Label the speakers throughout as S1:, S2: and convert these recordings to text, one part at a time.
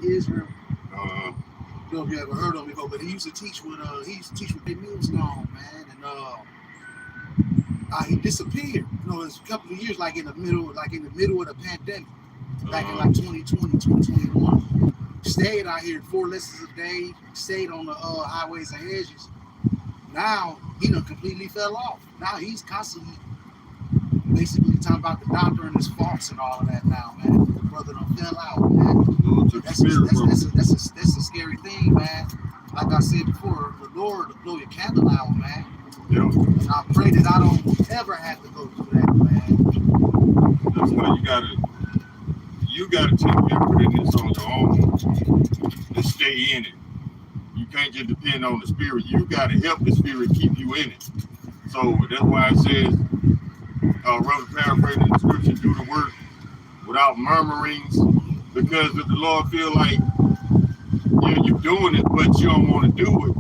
S1: Israel. I don't know if you ever heard of him before, but he used to teach with Big Millstone, man, and he disappeared. You know, it's a couple of years, like in the middle of the pandemic, back in like 2020, 2021. Stayed out here 4 lessons a day. Stayed on the highways and hedges. Now he done completely fell off. Now he's constantly, basically talking about the doctor and his faults and all of that. Now, man, the brother done fell out, man. That's a scary thing, man. Like I said before, the Lord will blow your candle out, man.
S2: Yeah.
S1: And I pray that I don't ever have to go through that, man.
S2: That's why you gotta take effort in this on your own and stay in it. You can't just depend on the Spirit. You gotta help the Spirit keep you in it. So that's why it says, rather paraphrasing the scripture, do the work without murmurings, because if the Lord feel like you're doing it, but you don't want to do it,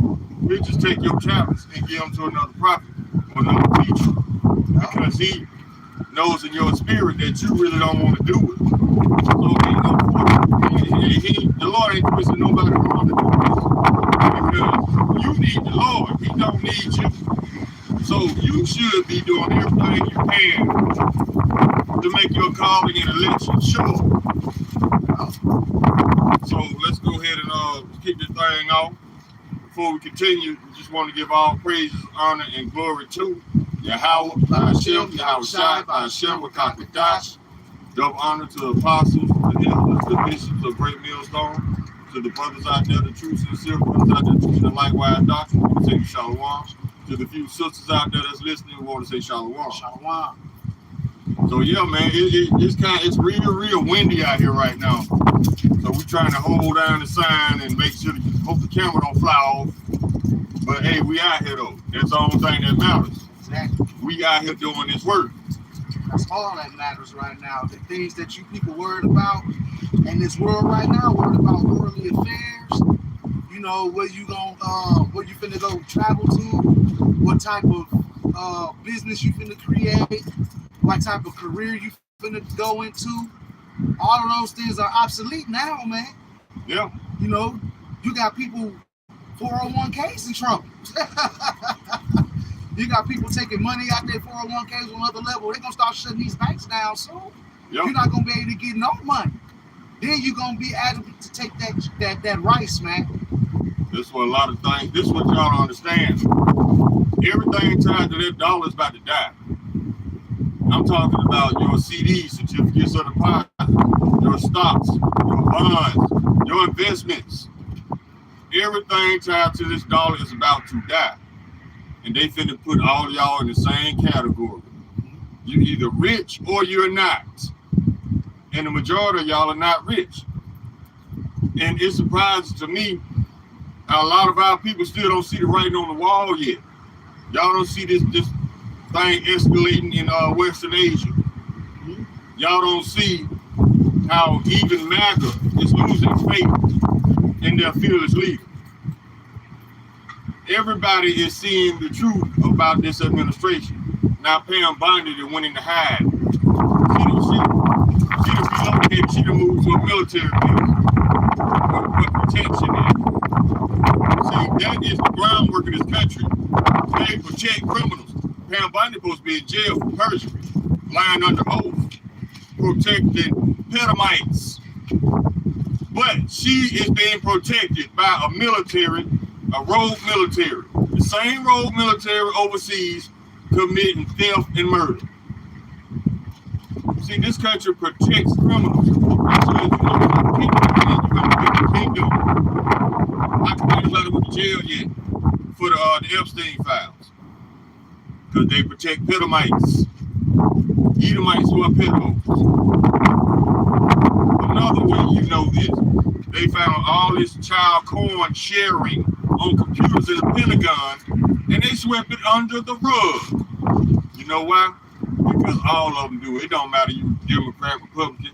S2: he'll just take your talents and give them to another prophet or another teacher, because he knows in your spirit that you really don't want to do it. So the Lord ain't twisting nobody around to do this, because you need the Lord. He don't need you. So you should be doing everything you can to make your calling and election sure. So let's go ahead and kick this thing off. Before we continue, we just want to give all praises, honor, and glory to Yahweh, Hashem, Yahweh Shai, Hashem, Wakakadash. Double honor to the apostles, the elders, the bishops of Great Millstone, to the brothers out there, the true sincere brothers out there teaching the likewise doctrine. We want to say shalom. To the few sisters out there that's listening, we want to say shalom.
S1: Shalom.
S2: So yeah, man, it's real windy out here right now. So we're trying to hold down the sign and make sure, hope the camera don't fly off. But hey, we out here though. That's the only thing that matters.
S1: Exactly.
S2: We out here doing this work.
S1: That's all that matters right now. The things that you people worried about in this world right now, worried about worldly affairs. You know, where you finna go travel to, what type of business you finna create, what type of career you finna go into. All of those things are obsolete now, man.
S2: Yeah.
S1: You know, you got people 401ks in trouble. You got people taking money out their 401ks on another level. They're gonna start shutting these banks down soon. Yep. You're not gonna be able to get no money. Then you're gonna be able to take that rice, man.
S2: This is what a lot of things. This is what y'all don't understand. Everything tied to that dollar is about to die. I'm talking about your CDs, certificates of deposit, your stocks, your bonds, your investments. Everything tied to this dollar is about to die. And they finna put all y'all in the same category. You're either rich or you're not. And the majority of y'all are not rich. And it surprises to me how a lot of our people still don't see the writing on the wall yet. Y'all don't see this thing escalating in Western Asia. Y'all don't see how even MAGA is losing faith in their fearless leader. Everybody is seeing the truth about this administration. Now Pam Bondi that went in the hide. She done moved to a military base. What protection is. See, that is the groundwork of this country. They protect criminals. Pam Bondi supposed to be in jail for perjury, lying under oath, protecting pedamites. But she is being protected by a rogue military. The same rogue military overseas committing theft and murder. See, this country protects criminals. That's why you can't do it. I can't let them go to jail yet for the Epstein files. Because they protect pedamites. Edomites who are pedophiles. Another way you know this, they found all this child porn sharing on computers in the Pentagon, and they swept it under the rug. You know why? Because all of them do it. It don't matter you Democrat, Republican.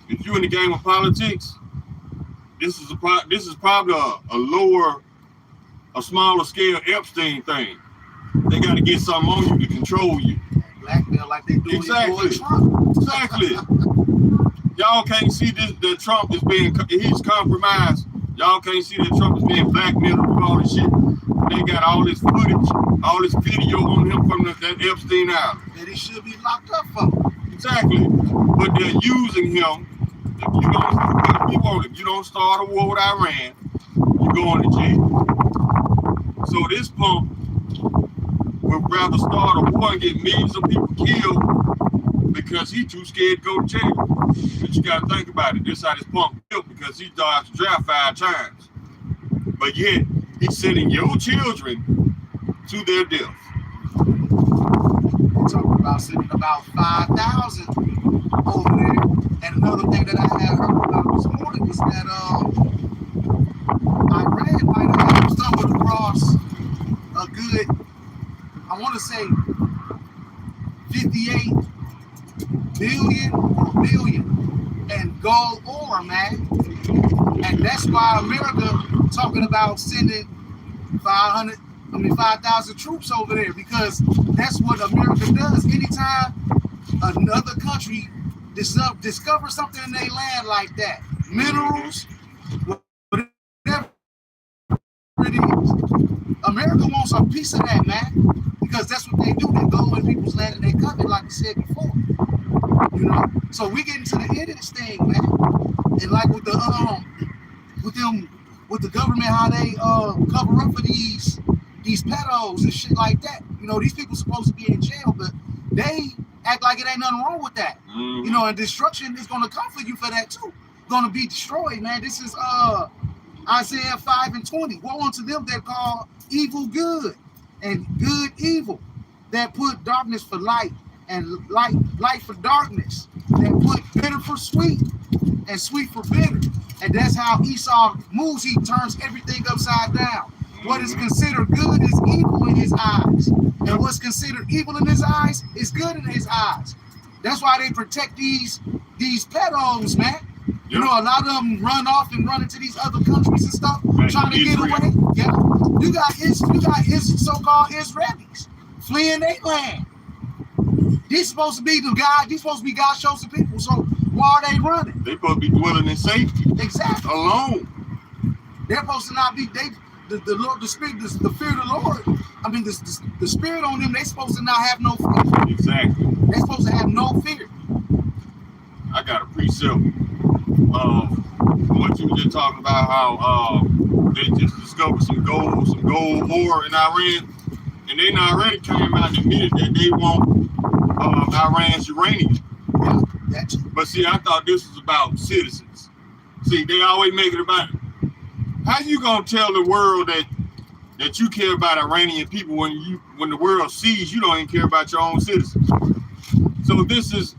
S2: If you're in the game of politics, this is probably a smaller scale Epstein thing. They got to get something on you to control you.
S1: Blackmail like they do.
S2: Exactly. Y'all can't see this, that Trump is he's compromised. Y'all can't see that Trump is being blackmailed and all this shit. They got all this footage, all this video on him from that Epstein Island.
S1: That he should be locked up for.
S2: Exactly. But they're using him. If you don't start a war with Iran, you're going to jail. So this punk would rather start a war and get millions of people killed because he too scared to go to jail. But you gotta think about it. This how this punk built, because he dodged the draft 5 times. But yet he's sending your children to their death.
S1: We're talking about sending about 5,000 over there. And another thing that I had heard about this morning was that Iran might have stumbled across a good, I want to say 58 billion or billion and gold ore, man. And that's why America talking about sending 5,000 troops over there, because that's what America does. Anytime another country discover something in their land like that, minerals, whatever it is, America wants a piece of that, man, because that's what they do. They go in people's land and they cut it, like I said before. You know, so we get into the end of this thing, man. And like with the government, how they cover up for these pedos and shit like that. You know, these people supposed to be in jail, but they act like it ain't nothing wrong with that. You know, and destruction is gonna come for you for that too. Gonna be destroyed, man. This is Isaiah 5:20. Woe unto them that call evil good and good evil, that put darkness for light and light for darkness, that put bitter for sweet and sweet for bitter. And that's how Esau moves. He turns everything upside down. What is considered good is evil in his eyes, and what's considered evil in his eyes is good in his eyes. That's why they protect these pedos, man. You know, a lot of them run off and run into these other countries and stuff, trying to get away. Yeah, you got his so-called Israelis fleeing their land. These supposed to be the God. These supposed to be God's chosen people. So why are they running?
S2: They supposed to be dwelling in safety.
S1: Exactly.
S2: Alone.
S1: They're supposed to not be. The Lord, the Spirit, the fear of the Lord. I mean, the Spirit on them. They supposed to not have no fear.
S2: Exactly.
S1: They're supposed to have no fear.
S2: I got a precept. What you were just talking about, how they just discovered some gold ore in Iran, and they already came out and admitted that they want Iran's uranium.
S1: Yeah, that's.
S2: But see, I thought this was about citizens. See, they always make it about it. How you gonna tell the world that you care about Iranian people when the world sees you don't even care about your own citizens? So this is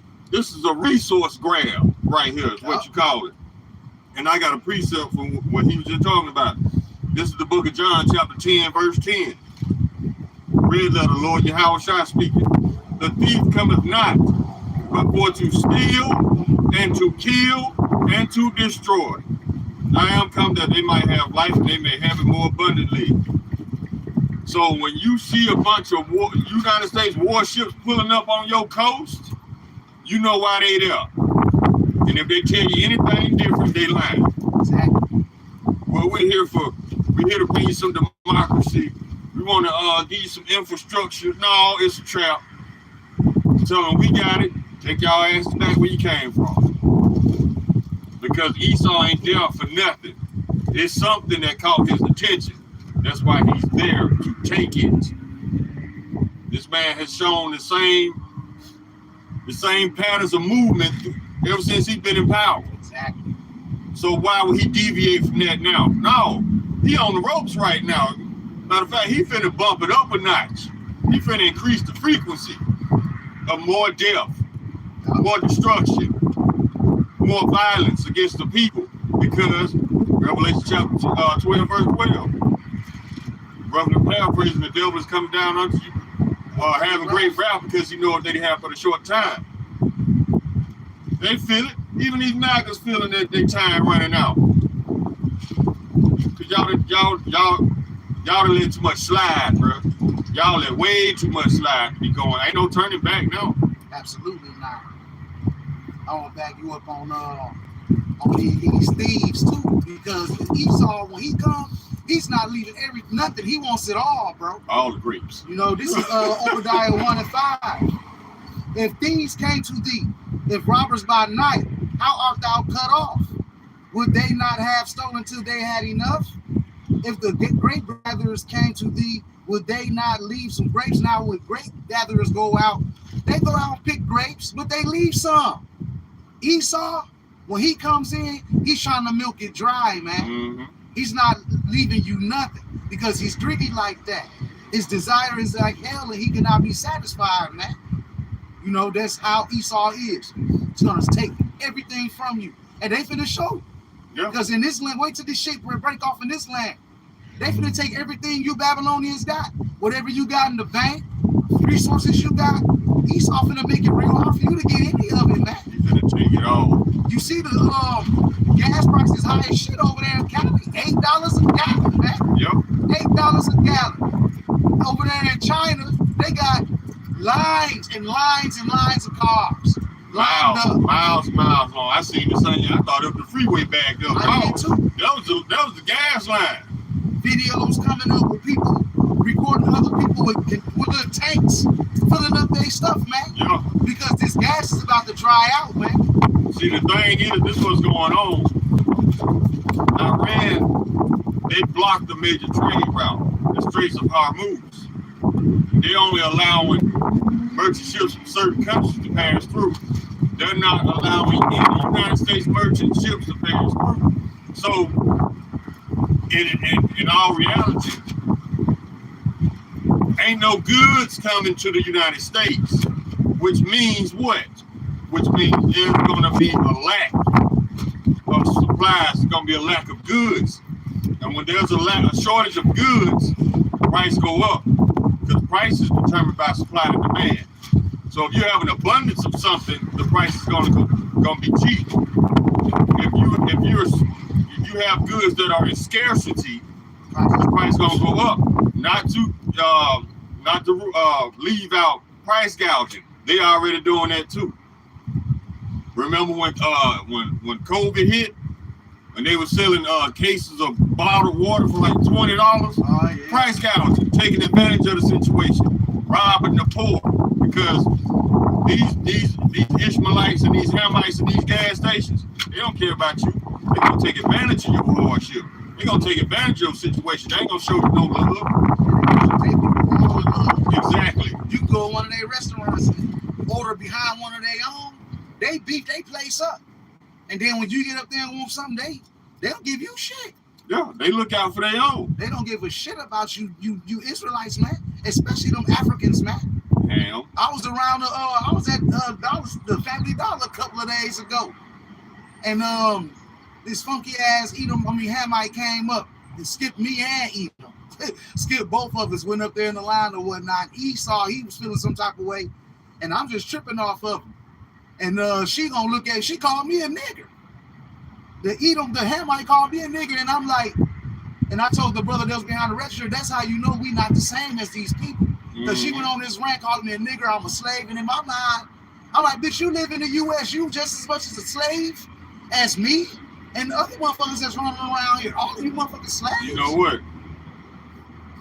S2: a resource grab right here, is what you call it. And I got a precept from what he was just talking about. This is the book of John, chapter 10, verse 10. Red letter, Lord Yahushua speaking. The thief cometh not, but for to steal and to kill and to destroy. I am come that they might have life and they may have it more abundantly. So when you see a bunch of United States warships pulling up on your coast, you know why they there. And if they tell you anything different, they lying.
S1: Exactly.
S2: Well, we're here to bring you some democracy. We want to give you some infrastructure. No, it's a trap. Tell them we got it. Take y'all ass back where you came from. Because Esau ain't there for nothing. It's something that caught his attention. That's why he's there to take it. This man has shown the same patterns of movement ever since he's been in power.
S1: Exactly.
S2: So why would he deviate from that now? No, he on the ropes right now. Matter of fact, he finna bump it up a notch. He finna increase the frequency of more death, more destruction, more violence against the people, because Revelation chapter 12, verse 12. Roughly paraphrasing, the devil is coming down unto you, having great wrath because you know what they have for the short time. They feel it. Even these maggots feeling that their time running out. Cause y'all done let too much slide, bro. Y'all let way too much slide be going. Ain't no turning back now.
S1: Absolutely not. I want to back you up on these thieves too, because Esau, when he comes, he's not leaving nothing. He wants it all, bro.
S2: All the grapes.
S1: You know, this is Obadiah 1:5. If thieves came to thee, if robbers by night, how art thou cut off? Would they not have stolen till they had enough? If the grape gatherers came to thee, would they not leave some grapes? Now, when grape gatherers go out, they go out and pick grapes, but they leave some. Esau, when he comes in, he's trying to milk it dry, man.
S2: Mm-hmm.
S1: He's not leaving you nothing because he's greedy like that. His desire is like hell, and he cannot be satisfied, man. You know, that's how Esau is. He's gonna take everything from you, and they finna show you.
S2: Yeah.
S1: Because in this land, wait till this shit break off in this land. They finna take everything you Babylonians got, whatever you got in the bank, resources you got. Esau finna make it real hard for you to get any of it, man.
S2: He's gonna take it all.
S1: You see the gas prices high as shit over there in Cali, $8 a gallon, man.
S2: Yep.
S1: $8 a gallon. Over there in China, they got lines and lines and lines of cars lined up.
S2: Miles long. I seen the thing. I thought it was the freeway backed up.
S1: I did too.
S2: That was the gas line.
S1: Videos coming up with people recording other people with little tanks filling up their stuff, man.
S2: Yeah.
S1: Because this gas is about to dry out, man.
S2: See, the thing is, this was going on. Iran, they blocked the major trade route, the Straits of Hormuz. They only allowing merchant ships from certain countries to pass through. They're not allowing any United States merchant ships to pass through. So, in all reality, ain't no goods coming to the United States, which means what? Which means there's going to be a lack of supplies. There's going to be a lack of goods. And when there's a shortage of goods, price go up. Because price is determined by supply and demand. So if you have an abundance of something, the price is going to be cheap. If you have goods that are in scarcity, the price is going to go up. Not to leave out price gouging. They already doing that too. Remember when COVID hit, and they were selling cases of bottled water for like $20?
S1: Oh, yeah.
S2: Price gouging, taking advantage of the situation, robbing the poor, because these Ishmaelites and these Hamites and these gas stations, they don't care about you. They're gonna take advantage of your hardship. They're gonna take advantage of your situation. They ain't gonna show you no love. Exactly.
S1: You can go to one of their restaurants and order behind one of their own. They beat their place up, and then when you get up there and want something, they'll give you shit.
S2: Yeah, they look out for their own.
S1: They don't give a shit about you Israelites, man. Especially them Africans, man.
S2: Damn.
S1: I was around I was at the Family Dollar a couple of days ago, and this funky ass Hamite came up and skipped me and Edom. Skipped both of us, went up there in the line or whatnot. Esau, he was feeling some type of way, and I'm just tripping off of him. And she called me a nigger. The Hamite called me a nigger, and I'm like, and I told the brother that was behind the register, that's how you know we not the same as these people. Because she went on this rant calling me a nigger, I'm a slave, and in my mind, I'm like, bitch, you live in the U.S., you just as much as a slave as me, and the other motherfuckers that's running around here, all of you motherfucking slaves.
S2: You know what?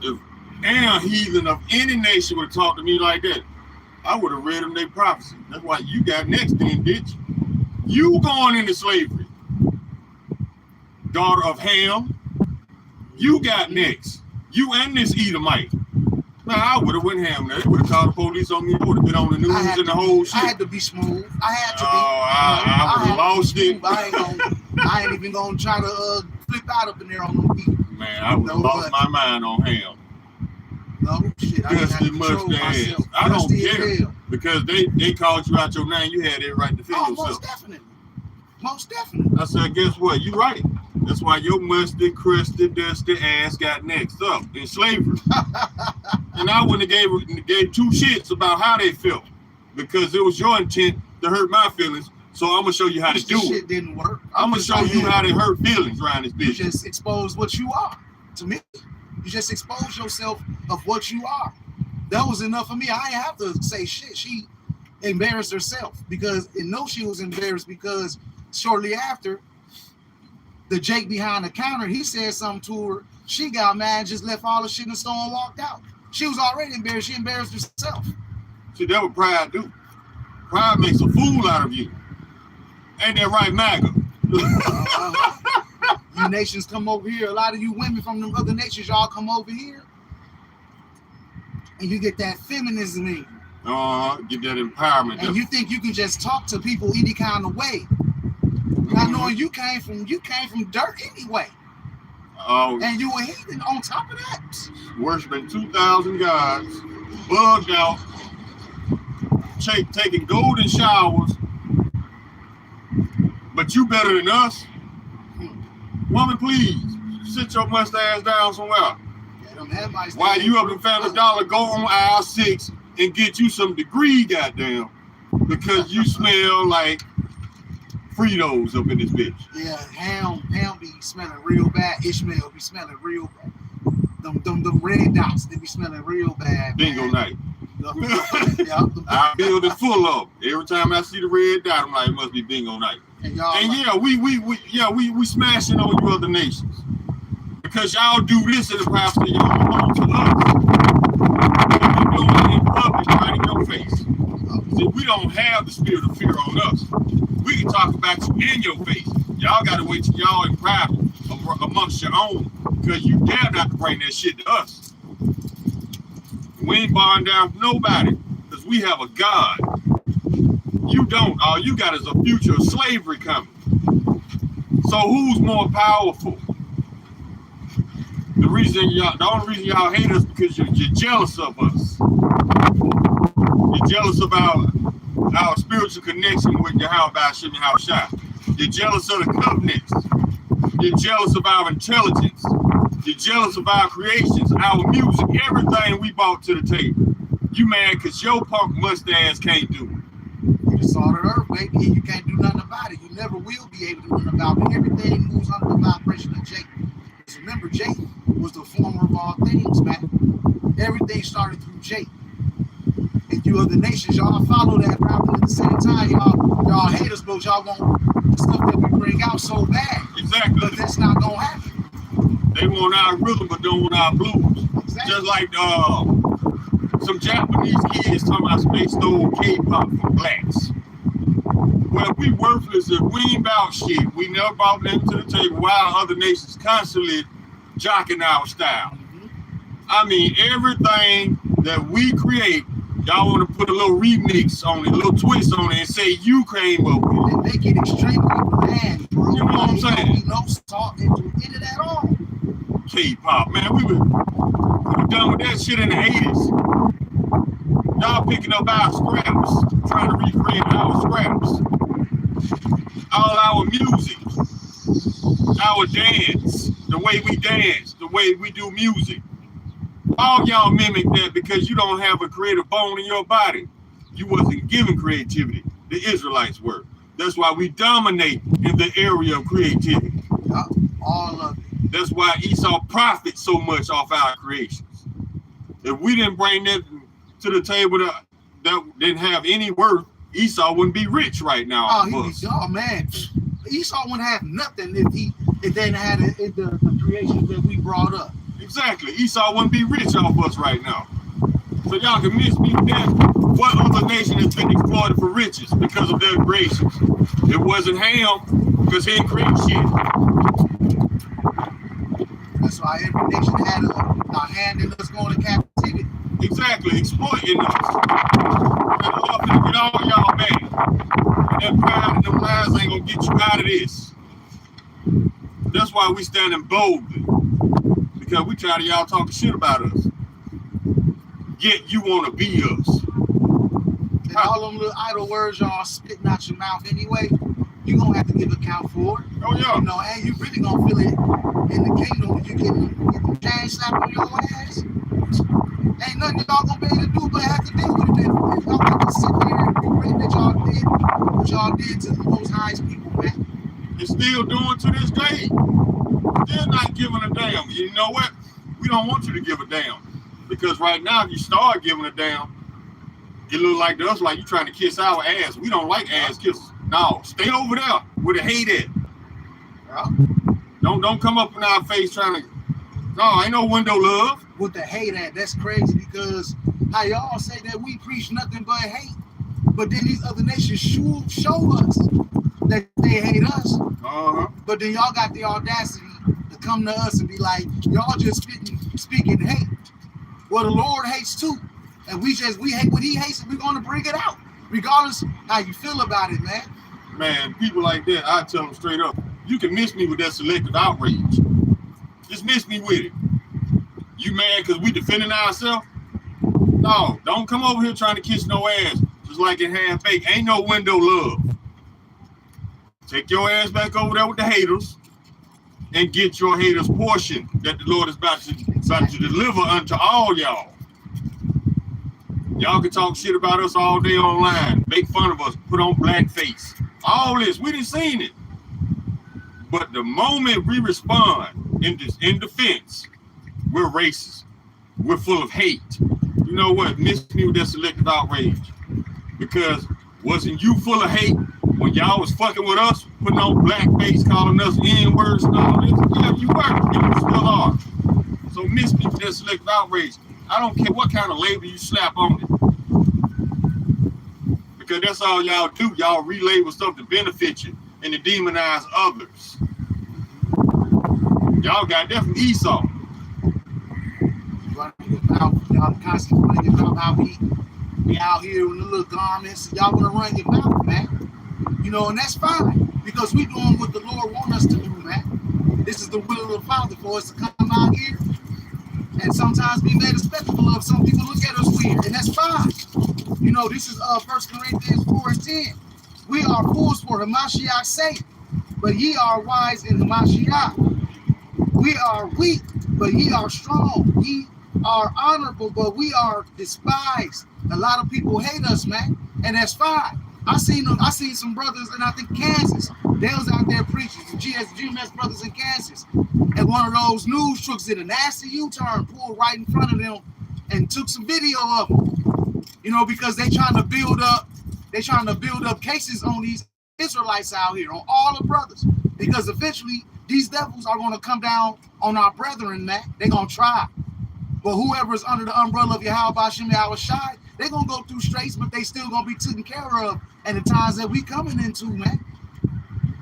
S2: If any heathen of any nation would talk to me like that, I would have read them their prophecy. That's why you got next then, bitch. You going into slavery. Daughter of Ham, you got next. You and this Edomite. Now, I would have went ham. They would have called the police on me. I would have been on the news and the whole shit.
S1: I had to be smooth. I had to be.
S2: I would have lost it.
S1: I ain't even going to try to flip out up in there on them people.
S2: Man, I would have lost my mind on ham.
S1: No shit. I had to control myself.
S2: I don't care. Because they called you out your name. You had it right to defend yourself.
S1: Most definitely. Most definitely.
S2: I said, guess what? You right. That's why your musty, crusty, dusty ass got next up in slavery. And I wouldn't have gave two shits about how they felt, because it was your intent to hurt my feelings. So I'm gonna show you how to do it.
S1: Shit didn't work.
S2: I'm gonna show you how to hurt feelings around this bitch.
S1: You just expose what you are to me. You just expose yourself of what you are. That was enough for me. I ain't have to say shit. embarrassed herself because she was embarrassed because shortly after the Jake behind the counter, he said something to her. She got mad, just left all the shit in the store and walked out. She was already embarrassed. She embarrassed herself.
S2: See, that's what pride do. Pride makes a fool out of you. Ain't that right, MAGA?
S1: You nations come over here. A lot of you women from the other nations, y'all come over here. And you get that feminism in you.
S2: Get that empowerment.
S1: And you think you can just talk to people any kind of way. Not knowing you came from dirt anyway. And you were heathen on top of that.
S2: Worshiping 2,000 gods, bugged out, taking golden showers. But you better than us. Woman, please, sit your mustache down somewhere. While you up in Family Dollar, go on aisle 6 and get you some degree, goddamn. Because you smell like Fritos up in this bitch.
S1: Yeah, Ham be smelling real bad. Ishmael be smelling real bad. Them red dots, they be smelling real bad.
S2: Bingo
S1: man.
S2: night.
S1: Yeah,
S2: Our building full of. Every time I see the red dot, I'm like, it must be bingo night.
S1: And
S2: we smashing on you other nations. Because y'all do this in the past and y'all belong to us. You do it in public, right in your face. See, we don't have the spirit of fear on us. We can talk about you in your face. Y'all got to wait till y'all in private amongst your own, because you dare not to bring that shit to us. We ain't bowing down for nobody, because we have a God. You don't. All you got is a future of slavery coming. So who's more powerful? The only reason y'all hate us because you're jealous of us. You're jealous of our spiritual connection with Yahweh Hashem Yahushua. You're jealous of the covenants. You're jealous of our intelligence. You're jealous of our creations, our music, everything we brought to the table. You mad because your punk mustache can't do it.
S1: You just saw the earth, baby, and you can't do nothing about it. You never will be able to do nothing about it. Everything moves under the vibration of Jake. Because remember, Jake was the former of all things, man. Everything started through Jake. And you other nations, y'all follow that route, but at the same time, y'all hate us, but y'all want the stuff that we bring out so bad.
S2: Exactly.
S1: But that's not gonna happen.
S2: They want our rhythm, but don't want our blues.
S1: Exactly.
S2: Just like some Japanese kids talking about they stole K-pop from blacks. Well, we worthless if we ain't about shit. We never brought them to the table while other nations constantly jocking our style. I mean, everything that we create, y'all want to put a little remix on it, a little twist on it, and say you came up with it.
S1: And they get extremely bland, bro.
S2: You know what I'm saying?
S1: No salt into it at all.
S2: K-pop, man, we were done with that shit in the 80s. Y'all picking up our scraps, trying to recreate our scraps. All our music, our dance, the way we dance, the way we do music. All y'all mimic that because you don't have a creative bone in your body. You wasn't given creativity. The Israelites were. That's why we dominate in the area of creativity.
S1: All of it.
S2: That's why Esau profits so much off our creations. If we didn't bring that to the table that didn't have any worth, Esau wouldn't be rich right now.
S1: Oh man, Esau wouldn't have nothing if they didn't have the creations that we brought up.
S2: Exactly. Esau wouldn't be rich off us right now. So y'all can miss me that. What other nation has been exploited for riches because of their creations? It wasn't Ham, because he didn't create shit.
S1: That's why every nation had a hand in us going to captivity.
S2: Exactly, exploiting us. And love to get all y'all mad. That pride and them lies ain't gonna get you out of this. That's why we standing boldly. Because we tired of y'all talking shit about us. Yet you want to be us.
S1: And all them little idle words y'all spitting out your mouth anyway, you gonna have to give account for it.
S2: Oh yeah.
S1: You know, and you really gonna feel it in the kingdom when you get the chain slapped on your ass. Ain't nothing y'all gonna be able to do but have to deal with it. If y'all have to sit there and regret that y'all did what y'all did to the Most High's people, man.
S2: It's still doing to this day. They're not giving a damn. You know what? We don't want you to give a damn. Because right now, if you start giving a damn, It look like to us like you trying to kiss our ass. We don't like ass kisses. No, stay over there where the hate at.
S1: Yeah.
S2: Don't come up in our face trying to. No, ain't no window love.
S1: With the hate at, that's crazy because how y'all say that we preach nothing but hate, but then these other nations show us that they hate us. But then y'all got the audacity to come to us and be like, y'all just speaking hate. Well, the Lord hates too. And we hate what he hates, and we're gonna bring it out. Regardless how you feel about it, man.
S2: Man, people like that, I tell them straight up, you can miss me with that selective outrage. Just miss me with it. You mad because we defending ourselves? No, don't come over here trying to kiss no ass. Just like in Half Baked. Ain't no window love. Take your ass back over there with the haters and get your haters portion that the Lord is about to deliver unto all y'all. Y'all can talk shit about us all day online, make fun of us, put on blackface. All this, we didn't seen it. But the moment we respond in defense, we're racist. We're full of hate. You know what? Miss me with that selective outrage. Because wasn't you full of hate when y'all was fucking with us, putting on blackface, calling us N-words and all this? Yeah, you were, and you still are. So miss me with that selective outrage. I don't care what kind of label you slap on it. Because that's all y'all do. Y'all relabel stuff to benefit you and to demonize others. Y'all got that from Esau.
S1: Y'all constantly running your mouth how we out here in the little garments. Y'all want to run your mouth, man. You know, and that's fine. Because we doing what the Lord wants us to do, man. This is the will of the Father for us to come out here and sometimes be made a spectacle of. Some people look at us weird, and that's fine. You know, this is 1 Corinthians 4:10. We are fools for Hamashiach's sake, but ye are wise in Hamashiach. We are weak, but ye are strong. Ye are honorable, but we are despised. A lot of people hate us, man, and that's fine. I seen some brothers, and I think Kansas, they was out there preaching, the GMS brothers in Kansas, and one of those news trucks did a nasty U-turn, pulled right in front of them, and took some video of them. You know, because they trying to build up cases on these Israelites out here, on all the brothers, because eventually these devils are going to come down on our brethren, man. They're going to try. But whoever's under the umbrella of Yahweh Shem Yahweh Shai, they're going to go through straits, but they still going to be taken care of in the times that we coming into, man.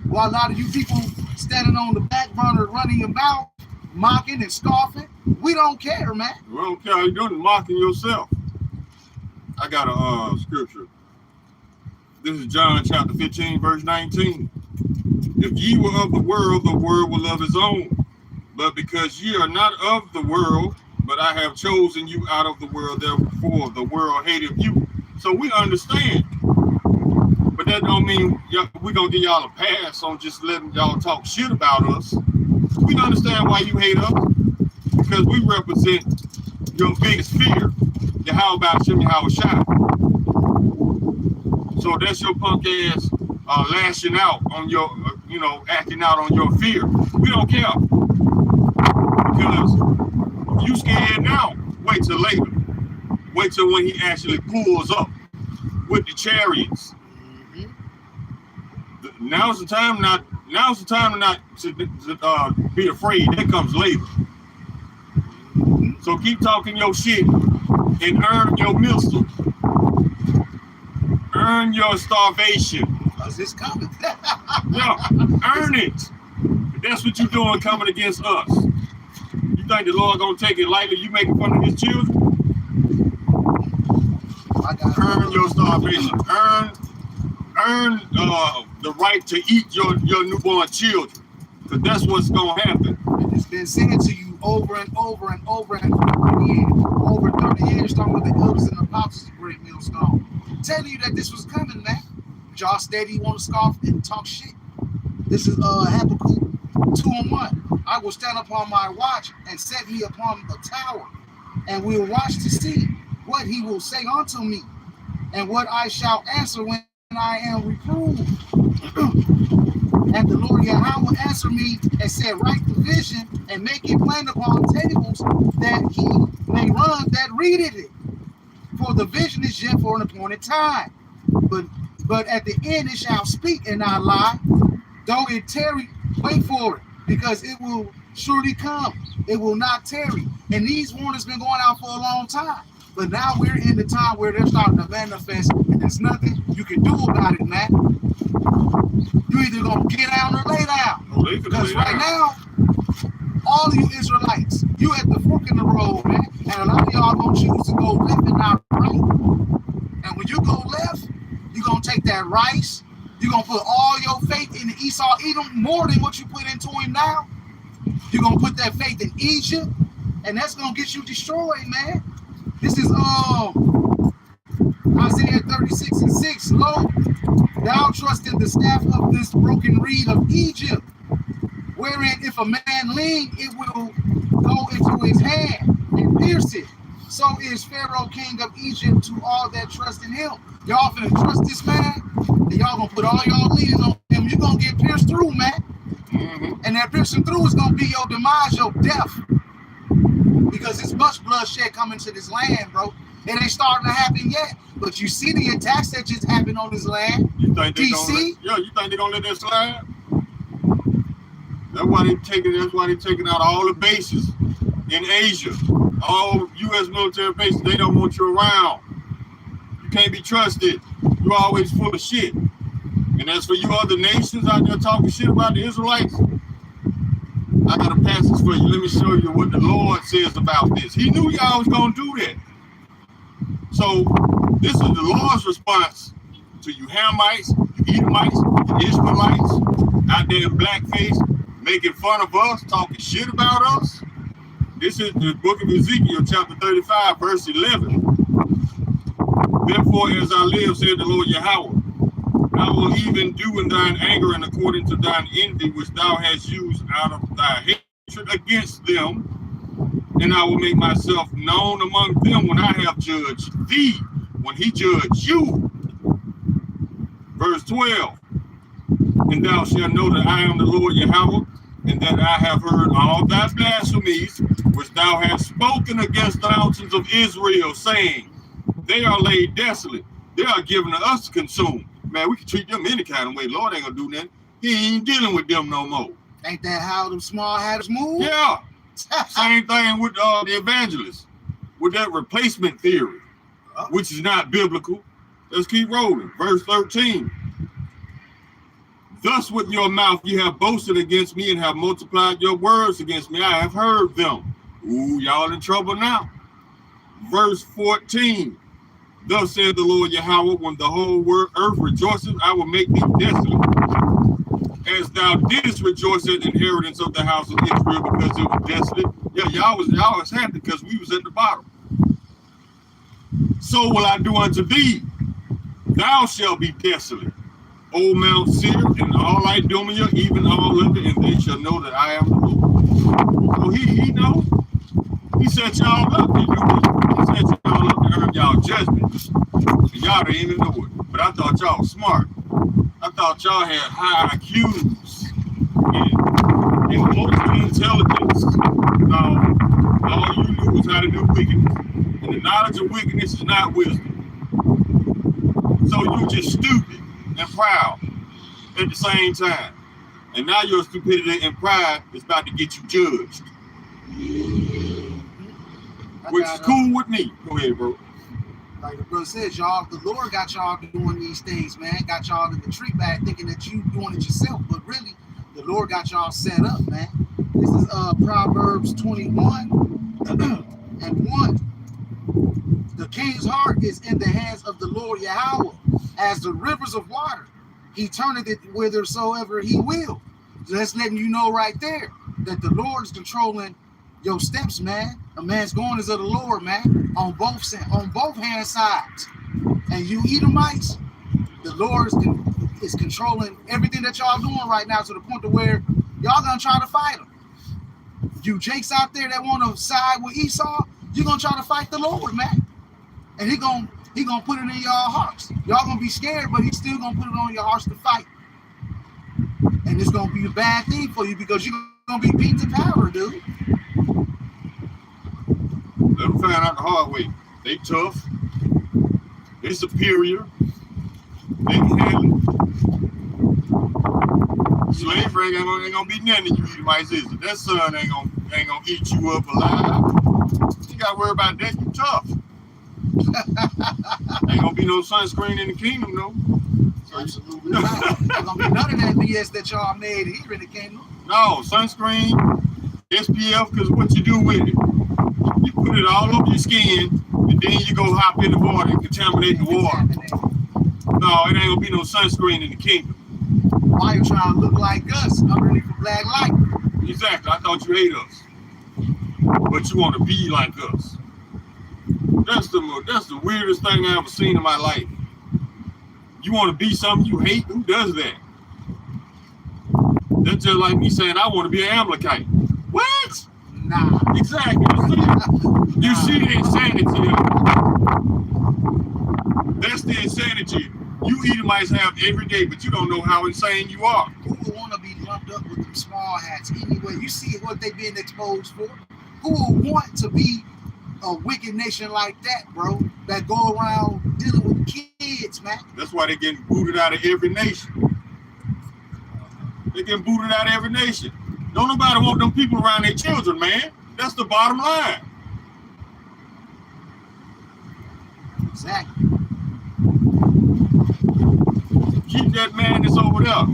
S1: While a lot of you people standing on the back burner, running your mouth, mocking and scoffing, we don't care, man.
S2: We don't care. You're doing mocking yourself. I got a scripture. This is John chapter 15, verse 19. If ye were of the world will love his own. But because ye are not of the world, but I have chosen you out of the world, therefore the world hated you. So we understand. But that don't mean we're going to give y'all a pass on just letting y'all talk shit about us. We understand why you hate us. Because we represent your biggest fear. Yahweh Shem Yahweh Shai. So that's your punk ass lashing out on your, acting out on your fear. We don't care. Because if you scared now, wait till later. Wait till when he actually pulls up with the chariots. Mm-hmm. Now's the time to be afraid. That comes later. So keep talking your shit and earn your missile. Earn your starvation.
S1: Because it's coming.
S2: Yeah, earn it. That's what you're doing coming against us. You think the Lord gonna take it lightly? You making fun of his children? Earn your starvation. Earn the right to eat your newborn children. Because that's what's gonna happen.
S1: It's been said to you over and over and over and over again. Over 30 years, talking about the elders and the apostles of Great Millstone. Telling you that this was coming, man. But y'all steady want to scoff and talk shit. This is Habakkuk 2:1. I will stand upon my watch and set me upon the tower, and will watch to see what he will say unto me, and what I shall answer when I am reproved. And the Lord Yahweh answered me and said, write the vision and make it plain upon tables, that he may run that readeth it. For the vision is yet for an appointed time. But at the end it shall speak and not lie. Though it tarry, wait for it, because it will surely come. It will not tarry. And these warnings been going out for a long time. But now we're in the time where they're starting to manifest, and there's nothing you can do about it, man. You either gonna get down or lay down. Because right now, all of you Israelites, you at the fork in the road, man. And a lot of y'all gonna choose to go left and not right. And when you go left, you're gonna take that rice. You're gonna put all your faith in Esau, Edom, more than what you put into him now. You're gonna put that faith in Egypt, and that's gonna get you destroyed, man. This is Isaiah 36:6. Lo, thou trust in the staff of this broken reed of Egypt, wherein if a man lean, it will go into his hand and pierce it. So is Pharaoh, king of Egypt, to all that trust in him. Y'all finna trust this man, and y'all gonna put all y'all leaning on him. You're gonna get pierced through, man. And that piercing through is gonna be your demise, your death. Because there's much bloodshed coming to this land, bro. It ain't starting to happen yet. But you see the attacks that just happened on this land.
S2: You think
S1: DC?
S2: You think they're gonna let that slide? That's why they taking out all the bases in Asia. All U.S. military bases, they don't want you around. You can't be trusted. You're always full of shit. And as for you other nations out there talking shit about the Israelites, I got a passage for you. Let me show you what the Lord says about this. He knew y'all was going to do that. So this is the Lord's response to you Hamites, you Edomites, you Ishmaelites out there in blackface, making fun of us, talking shit about us. This is the book of Ezekiel, chapter 35, verse 11. Therefore, as I live, said the Lord Yahweh, I will even do in thine anger and according to thine envy, which thou hast used out of thy hatred against them, and I will make myself known among them when I have judged thee, when he judged you. Verse 12, and thou shalt know that I am the Lord Yahweh, and that I have heard all thy blasphemies, which thou hast spoken against the mountains of Israel, saying, they are laid desolate, they are given to us to consume. Man, we can treat them any kind of way. Lord ain't gonna do nothing. He ain't dealing with them no more.
S1: Ain't that how them small hatters move?
S2: Yeah. Same thing with the evangelists, with that replacement theory, which is not biblical. Let's keep rolling. Verse 13. Thus with your mouth you have boasted against me and have multiplied your words against me. I have heard them. Ooh, y'all in trouble now. Verse 14. Thus said the Lord Yahweh, when the whole earth rejoices, I will make thee desolate, as thou didst rejoice at the inheritance of the house of Israel, because it was desolate. Yeah, y'all was happy because we was at the bottom. So will I do unto thee. Thou shalt be desolate, O Mount Seir, and all Idumea, even all of it, and they shall know that I am the Lord. So he know. He set y'all up. He set y'all up to earn y'all judgment. And y'all didn't even know it. But I thought y'all was smart. I thought y'all had high IQs and emotional intelligence. No, all you knew was how to do wickedness. And the knowledge of wickedness is not wisdom. So you just stupid and proud at the same time. And now your stupidity and pride is about to get you judged. Which is cool with me. Go ahead, bro.
S1: Like the brother says, y'all, the Lord got y'all doing these things, man. Got y'all in the tree bag thinking that you doing it yourself, but really, the Lord got y'all set up, man. This is Proverbs 21 and 1. The king's heart is in the hands of the Lord Yahweh, as the rivers of water. He turneth it whithersoever he will. So that's letting you know right there that the Lord is controlling your steps, man. A man's going is of the Lord, man, on both hand sides. And you Edomites, the Lord is controlling everything that y'all doing right now, to the point to where y'all gonna try to fight him. You jakes out there that want to side with Esau, you're gonna try to fight the Lord, man. And he gonna put it in y'all hearts. Y'all gonna be scared, but he's still gonna put it on your hearts to fight. And it's gonna be a bad thing for you, because you're gonna be beat to powder, dude.
S2: Let them find out the hard way. They tough. They're superior. They can handle it. Slavery ain't gonna be nothing to you Edomites, is it? That sun ain't gonna eat you up alive. You gotta worry about that. You tough. Ain't gonna be no sunscreen in the kingdom, no.
S1: Absolutely not. There's gonna be none of that BS that y'all made here in the kingdom.
S2: No, sunscreen, SPF, because what you do with it? You put it all over your skin, and then you go hop in the water and contaminate the water. No, it ain't gonna be no sunscreen in the kingdom.
S1: Why you trying to look like us underneath the black light?
S2: Exactly. I thought you hate us, but you want to be like us. That's the weirdest thing I ever seen in my life. You want to be something you hate? Who does that? That's just like me saying I want to be an Amalekite. What?
S1: Nah.
S2: Exactly. You see the insanity of it. That's the insanity you Edomites have every day, but you don't know how insane you are.
S1: Who would want to be lumped up with them small hats anyway? You see what they being exposed for? Who would want to be a wicked nation like that, bro? That go around dealing with kids, man.
S2: That's why they're getting booted out of every nation. They're getting booted out of every nation. Don't nobody want them people around their children, man. That's the bottom line.
S1: Exactly.
S2: Keep that madness over there.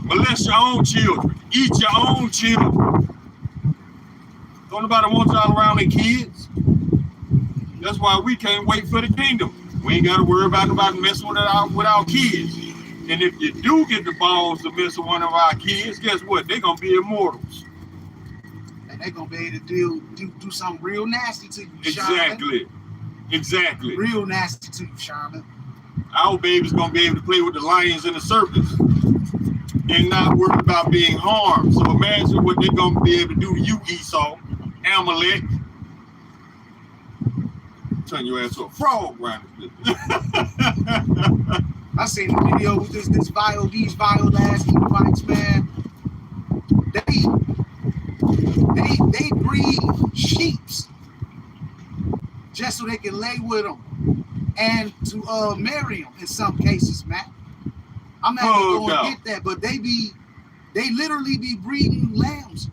S2: Molest your own children. Eat your own children. Don't nobody want y'all around their kids. That's why we can't wait for the kingdom. We ain't got to worry about nobody messing with our kids. And if you do get the balls to mess with one of our kids, guess what? They're going to be immortals.
S1: And they're going to be able to do something real nasty to you,
S2: Exactly.
S1: Sherman.
S2: Exactly.
S1: Real nasty to you, Sherman.
S2: Our baby's going to be able to play with the lions and the serpents and not worry about being harmed. So imagine what they're going to be able to do to you, Esau, Amalek. Turn your ass to a frog around this bitch.
S1: I seen the video with these vile ass Edomites, man. They breed sheeps just so they can lay with them and to marry them in some cases, man. I'm not gonna go and get that, but they literally be breeding lambs,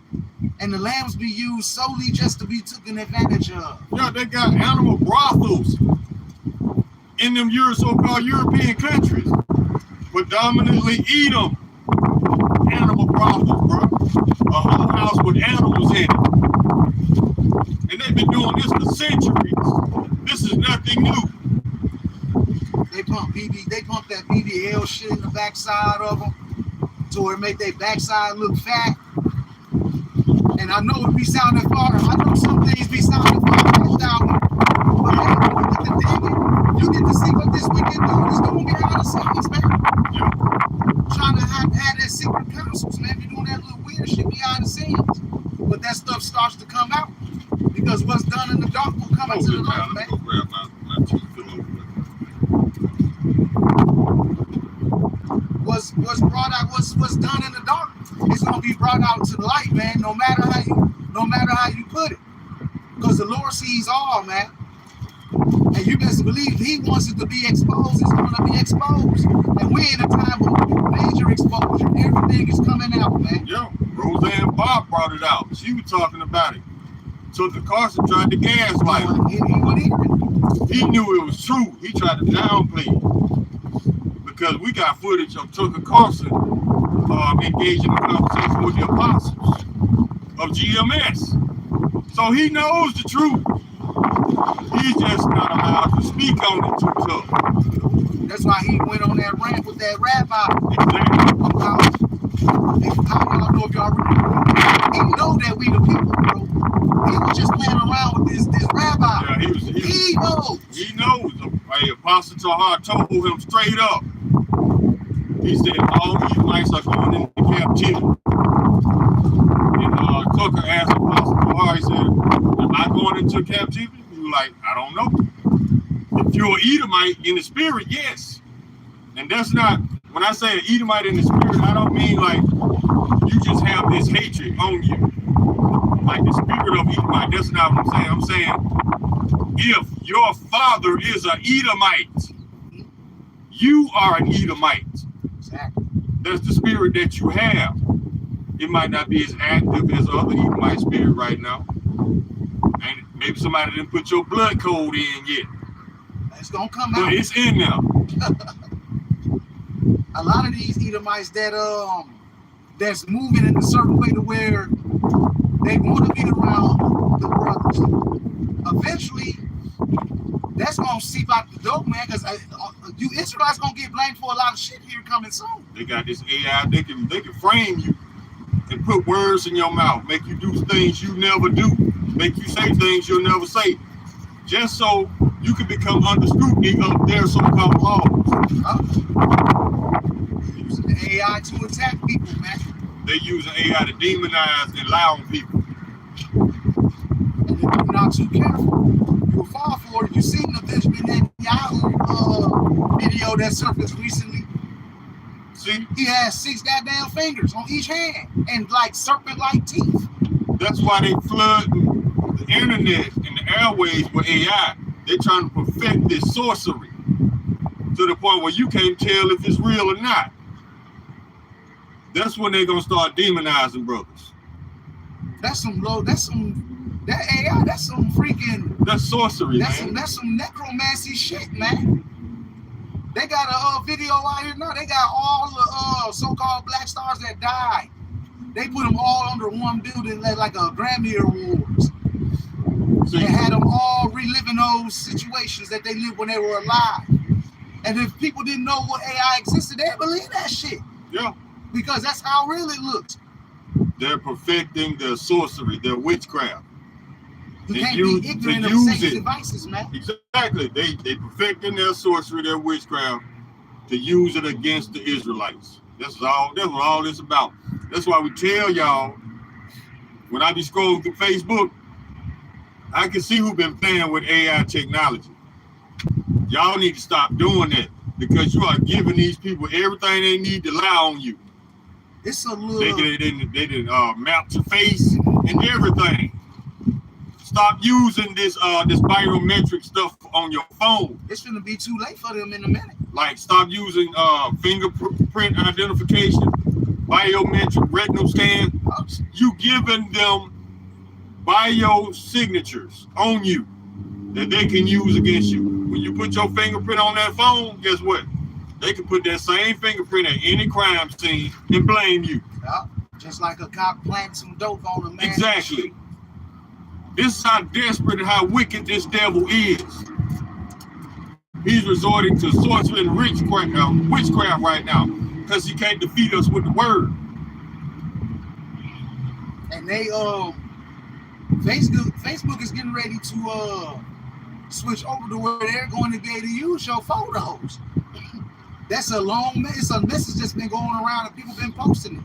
S1: and the lambs be used solely just to be taken advantage of.
S2: Yeah, they got animal brothels in them so-called European countries, predominantly Edom. Animal brothels, bro. A whole house with animals in it. And they've been doing this for centuries. This is nothing new.
S1: They pump that BBL shit in the backside of them to it make their backside look fat. And I know it be sounding far. I know some things be sounding far-fetched out here. But hey, you get to see what this wicked dude is doing behind the scenes, man.
S2: Yeah.
S1: Trying to have that secret councils, man. Be doing that little weird shit behind the scenes. But that stuff starts to come out. Because what's done in the dark will come into the light, man.
S2: Go grab my teeth.
S1: What's brought out, what's done in the dark, it's gonna be brought out to the light, man. No matter how you put it, because the Lord sees all, man. And you best believe He wants it to be exposed. It's gonna be exposed, and we're in a time of major exposure. Everything is coming out, man.
S2: Yo, Roseanne Bob brought it out. She was talking about it. Tucker Carlson tried to gaslight her. He knew it was true. He tried to downplay it. Because we got footage of Tucker Carlson engaging in conversation with the apostles of GMS. So he knows the truth. He's just not allowed to speak on it too tough.
S1: That's why he went on that rant with that rabbi.
S2: Exactly.
S1: About how y'all know if y'all really know. He know that we the people, bro. He was just playing around with this rabbi.
S2: Yeah,
S1: he knows.
S2: He knows. Hey, Apostle Tahar told him straight up. He said all these mice are going into captivity. And Tucker asked Apostle Tahar, he said, am I going into captivity? He was like, I don't know. If you're an Edomite in the spirit, yes. And that's not, when I say an Edomite in the spirit, I don't mean like you just have this hatred on you. Like the spirit of Edomite, that's not what I'm saying. I'm saying If your father is an Edomite, you are an Edomite.
S1: Exactly.
S2: That's the spirit that you have. It might not be as active as other Edomite spirit right now. And maybe somebody didn't put your blood code in yet.
S1: It's gonna come
S2: But
S1: out.
S2: it's in there.
S1: A lot of these Edomites that's moving in a certain way to where they want to be around the brothers. Eventually, that's gonna seep out the door, man. Because you Israelites gonna get blamed for a lot of shit here coming soon.
S2: They got this AI. They can frame you and put words in your mouth, make you do things you never do, make you say things you'll never say, just so you can become under scrutiny of their so-called laws.
S1: Using the AI to attack people, man.
S2: They use AI to demonize and lie on people.
S1: And if you're not too careful, you'll fall for it. You seen the Benjamin Netanyahu video that surfaced recently.
S2: See?
S1: He has 6 goddamn fingers on each hand and like serpent-like teeth.
S2: That's why they flood the internet and the airways with AI. They're trying to perfect this sorcery to the point where you can't tell if it's real or not. That's when they're gonna start demonizing brothers.
S1: That AI, that's some freaking,
S2: That's sorcery, man.
S1: that's some necromancy shit, man. They got a video out here now. They got all the so-called black stars that died. They put them all under one building like a Grammy Awards.
S2: See,
S1: And had them all reliving those situations that they lived when they were alive. And if people didn't know what AI existed, they'd believe that shit.
S2: yeah,
S1: Because that's how real it looks.
S2: they're perfecting their sorcery, their witchcraft.
S1: You
S2: They
S1: can't
S2: use-
S1: be ignorant
S2: they
S1: of
S2: use
S1: Satan's
S2: it.
S1: devices, man.
S2: Exactly. They perfecting their sorcery, their witchcraft, to use it against the Israelites. That's what all this about. That's why we tell y'all, when I be scrolling through Facebook, I can see who been playing with AI technology. Y'all need to stop doing that, because you are giving these people everything they need to lie on you.
S1: It's a little.
S2: They didn't map your face and everything. Stop using this biometric stuff on your phone.
S1: It's gonna be too late for them in a minute.
S2: Like, stop using fingerprint identification, biometric retinal scan. You giving them biosignatures on you that they can use against you. When you put your fingerprint on that phone, guess what? They can put that same fingerprint at any crime scene and blame you.
S1: Yeah. Just like a cop planting some dope on a man.
S2: Exactly. This is how desperate and how wicked this devil is. He's resorting to sorcery and witchcraft right now, because he can't defeat us with the word.
S1: And they Facebook is getting ready to switch over to where they're going to be able to use your photos. That's it's a message that's been going around and people been posting it.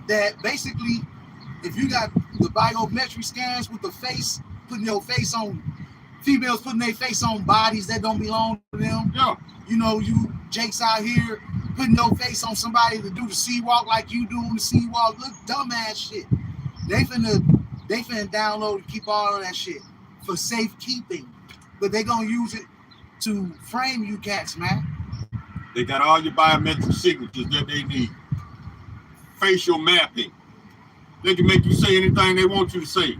S1: That basically, if you got the biometric scans with the face, putting your face on, females putting their face on bodies that don't belong to them.
S2: Yeah.
S1: You know, you Jakes out here putting your face on somebody to do the sea walk like you do on the sea walk. Look, dumbass shit. They finna download and keep all of that shit for safekeeping. But they gonna use it to frame you cats, man.
S2: They got all your biometric signatures that they need. Facial mapping. They can make you say anything they want you to say.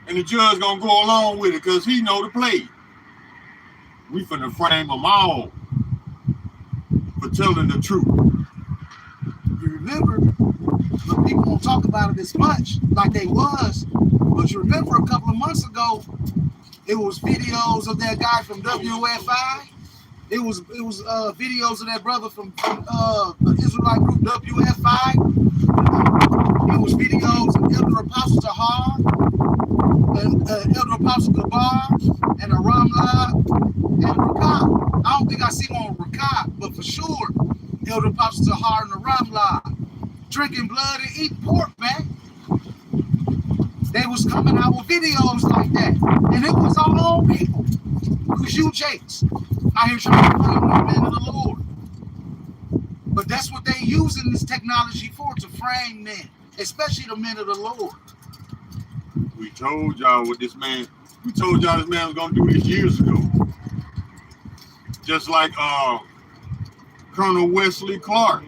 S2: And the judge gonna go along with it because he know the play. We finna frame them all for telling the truth.
S1: You remember, but people don't talk about it as much like they was. But you remember a couple of months ago, it was videos of that guy from WFI. It was videos of that brother from the Israelite group WFI. It was videos of Elder Apostle Tahar and Elder Apostle Gabar and Ramla and Rakab. I don't think I see one on Rakab, but for sure, Elder Apostle Tahar and the Ramla drinking blood and eating pork, man. They was coming out with videos like that, and it was our own people. It was you, Jakes, out here trying to frame the men of the Lord. But that's what they using this technology for, to frame men, especially the men of the Lord.
S2: We told y'all what this man. We told y'all this man was gonna do this years ago. Just like Colonel Wesley Clark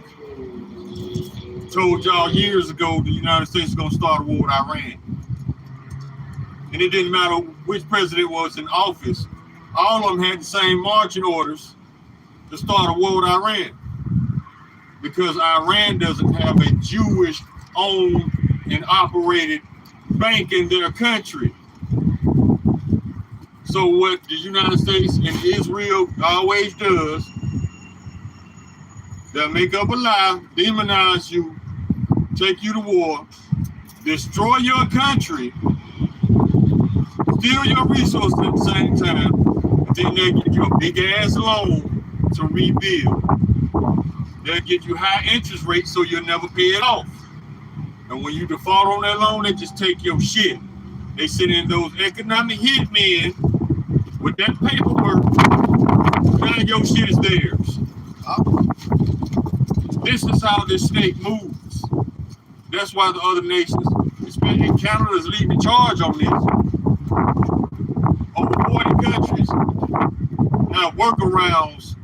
S2: told y'all years ago the United States is gonna start a war with Iran. And it didn't matter which president was in office, all of them had the same marching orders to start a war with Iran. Because Iran doesn't have a Jewish owned and operated bank in their country. So what the United States and Israel always does, they'll make up a lie, demonize you, take you to war, destroy your country, steal your resources at the same time, and then they'll give you a big ass loan to rebuild. They'll get you high interest rates so you'll never pay it off. And when you default on that loan, they just take your shit. They send in those economic hitmen with that paperwork. Now your shit is theirs. This is how this snake moves. That's why the other nations, especially Canada, is leading the charge on this. Over 40 countries have workarounds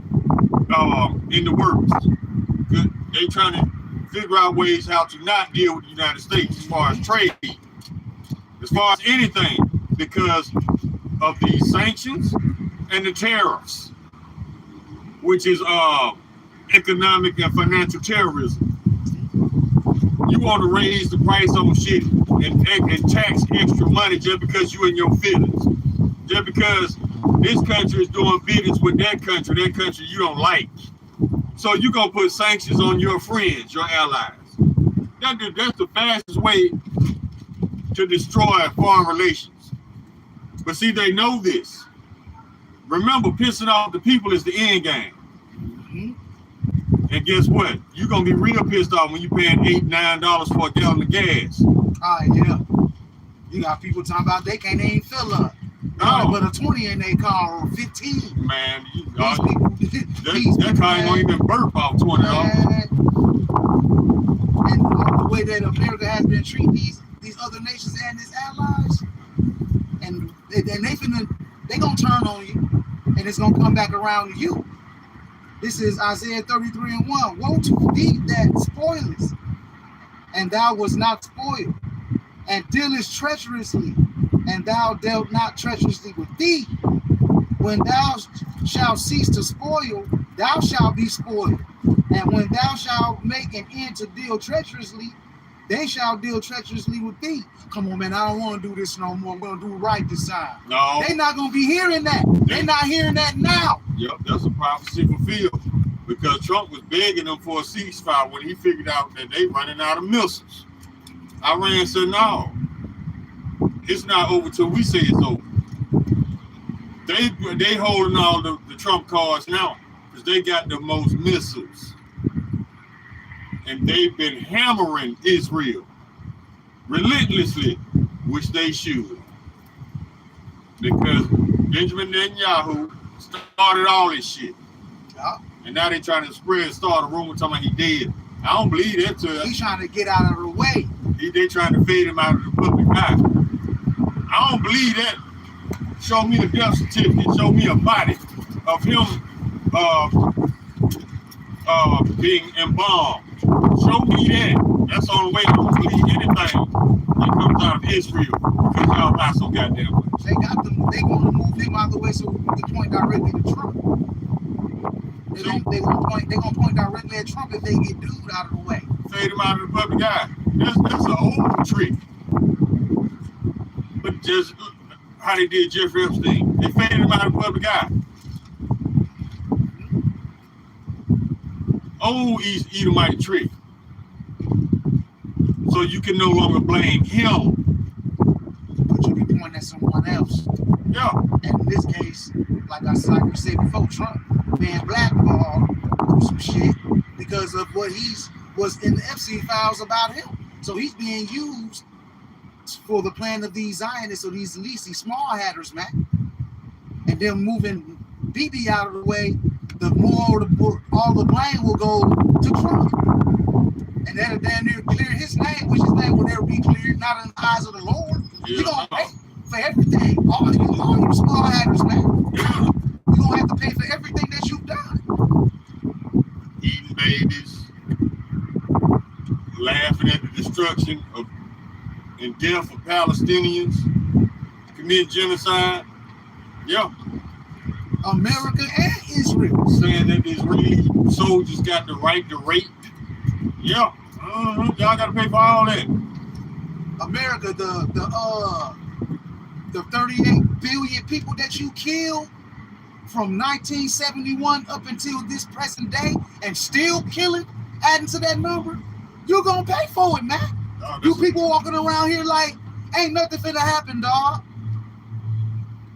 S2: in the works. They trying to figure out ways how to not deal with the United States as far as trade, as far as anything, because of the sanctions and the tariffs, which is economic and financial terrorism. You want to raise the price on shit and tax extra money just because you in your feelings, just because this country is doing business with that country you don't like. So you're going to put sanctions on your friends, your allies. That's the fastest way to destroy foreign relations. But see, they know this. Remember, pissing off the people is the end game. And guess what? You're going to be real pissed off when you're paying $8, $9 for a gallon of gas.
S1: Yeah. You got people talking about they can't even fill up. No. But a 20 in their car or 15.
S2: Man, that car ain't gonna even burp off $20.
S1: And the way that America has been treating these other nations and its allies, and they gonna turn on you, and it's gonna come back around to you. This is Isaiah 33:1. Woe to thee that spoilest, and thou was not spoiled, and dealest treacherously, and thou dealt not treacherously with thee. When thou shalt cease to spoil, thou shalt be spoiled. And when thou shalt make an end to deal treacherously, they shall deal treacherously with thee. Come on, man, I don't want to do this no more. I'm going to do right this time.
S2: No.
S1: They're not going to be hearing that. They're not hearing that now.
S2: Yep, that's a prophecy fulfilled. Because Trump was begging them for a ceasefire when he figured out that they running out of missiles. Iran said, no, it's not over till we say it's over. They holding all the Trump cards now because they got the most missiles. And they've been hammering Israel relentlessly, which they should. Because Benjamin Netanyahu started all this shit.
S1: Yeah.
S2: And now they trying to start a rumor talking about he dead. I don't believe that to
S1: He's trying to get out of the way.
S2: They trying to fade him out of the public eye. I don't believe that. Show me the death certificate. Show me a body of him being embalmed. Show me that. That's the only way to believe anything that comes out of Israel. Because y'all not so goddamn much.
S1: They want to move him out of the way so we can point directly to Trump. They're gonna point directly at Trump if they get dude out of the way.
S2: Fade him out of the public eye. That's an old trick. But just how they did Jeffrey Epstein. They faded him out of the public eye. Old Edomite trick. So you can no longer blame him.
S1: But you can point at someone else.
S2: Yeah.
S1: And in this case, like we said before, Trump being blackballed through some shit because of what was in the Epstein files about him. So he's being used for the plan of these Zionists or these small hatters, man. And then moving Bibi out of the way, all the blame will go to Trump. and that'll damn near clear his name, which his name will never be cleared, not in the eyes of the Lord.
S2: Yeah,
S1: You're gonna pay for everything. All you small hatters, man. You're gonna have to pay for everything that you've done.
S2: Eating babies, laughing at the destruction of and death of Palestinians, committing genocide. Yeah.
S1: America and Israel.
S2: Saying that the Israeli soldiers got the right to rape. Yeah. Y'all gotta pay for all that.
S1: America, the 38 billion people that you killed from 1971 up until this present day and still killing, adding to that number, you're gonna pay for it, man. You people walking around here like ain't nothing finna happen, dog.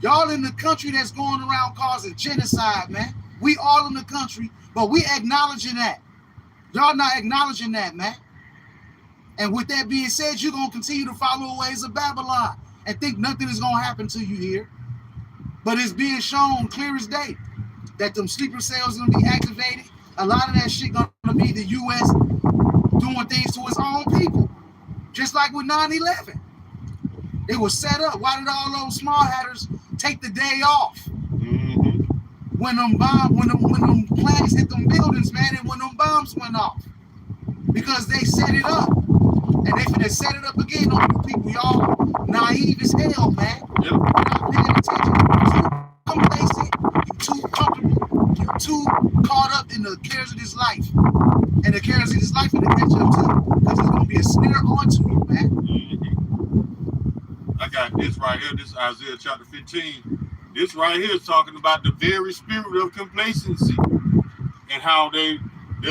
S1: Y'all in the country that's going around causing genocide, man. We all in the country, but we acknowledging that. Y'all not acknowledging that, man. And with that being said, you're gonna continue to follow the ways of Babylon and think nothing is gonna happen to you here. But it's being shown clear as day that them sleeper cells gonna be activated. A lot of that shit gonna be the U.S. doing things to its own people. Just like with 9/11. It was set up. Why did all those small hatters take the day off?
S2: Mm-hmm.
S1: When them planes hit them buildings, man, and when them bombs went off. Because they set it up. And they finna set it up again on you people. Y'all naive as hell, man.
S2: Yep.
S1: You're not paying attention. You too complacent. You too comfortable. You too caught up in the cares of this life. And the cares of this life finna catch up to you. Because it's gonna be a snare onto you, man.
S2: I got this right here. This is Isaiah chapter 15. This right here is talking about the very spirit of complacency and how they're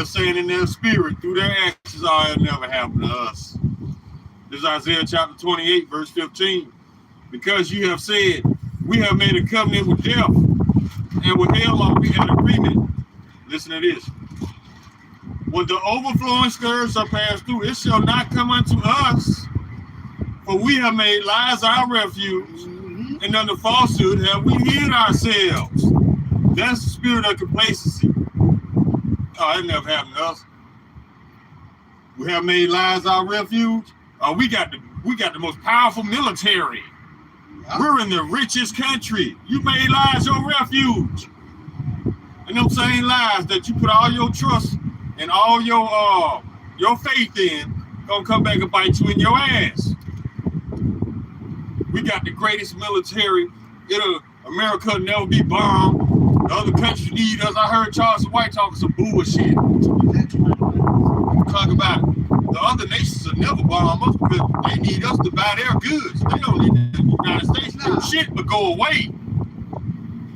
S2: saying in their spirit through their actions, oh, it'll never happen to us. This is Isaiah chapter 28, verse 15. Because you have said, we have made a covenant with death, and with hell are we in agreement. Listen to this. When the overflowing scourge shall pass through, it shall not come unto us. For we have made lies our refuge, and under falsehood have we hid ourselves. That's the spirit of complacency. Oh, it never happened to us. We have made lies our refuge. We got the most powerful military. We're in the richest country. You made lies your refuge. And them same lies that you put all your trust and all your faith in gonna come back and bite you in your ass. We got the greatest military. America will never be bombed. The other countries need us. I heard Charles White talking some bullshit. Talk about the other nations will never bomb us because they need us to buy their goods. They don't need the United States to do shit but go away.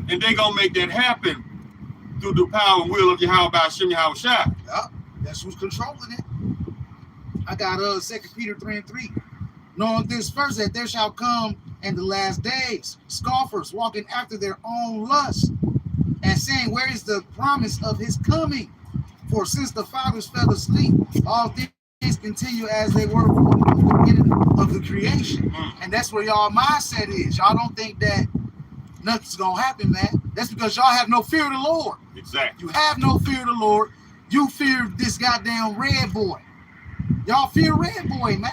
S2: And they gonna make that happen through the power and will of Yahweh Hashem Yahweh Shai.
S1: Yep, that's who's controlling it. I got 2 Peter 3:3. Knowing this first, that there shall come in the last days scoffers walking after their own lust and saying, where is the promise of his coming? For since the fathers fell asleep, all things continue as they were from the beginning of the creation. And that's where y'all mindset is. Y'all don't think that nothing's gonna happen, man. That's because y'all have no fear of the Lord.
S2: Exactly.
S1: You have no fear of the Lord. You fear this goddamn red boy. Y'all fear red boy, man.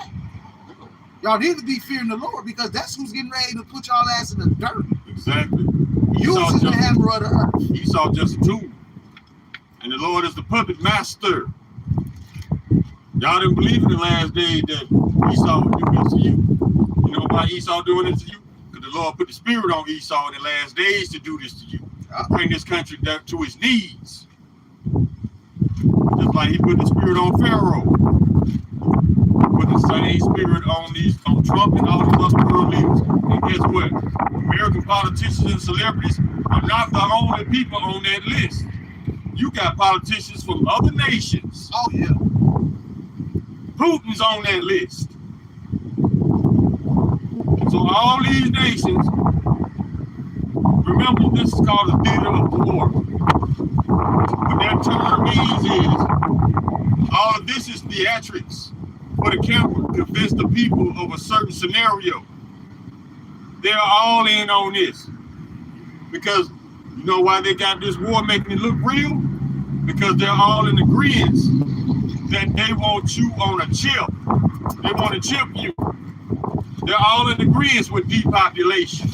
S1: Y'all need to be fearing the Lord because that's who's getting ready to put y'all ass in the dirt.
S2: Exactly.
S1: Using the hammer of the earth.
S2: Esau just a tool. And the Lord is the puppet master. Y'all didn't believe in the last day that Esau would do this to you. You know why Esau doing this to you? Because the Lord put the spirit on Esau in the last days to do this to you. Bring this country down to its knees. Just like he put the spirit on Pharaoh. Put the same spirit on Trump and all these other world leaders. And guess what? American politicians and celebrities are not the only people on that list. You got politicians from other nations.
S1: Oh, yeah.
S2: Putin's on that list. So all these nations, remember this is called the theater of war. What that term means is all of this is theatrics for the camera to convince the people of a certain scenario. They're all in on this. Because you know why they got this war making it look real? Because they're all in agreement that they want you on a chip. They want to chip you. They're all in agreement with depopulation.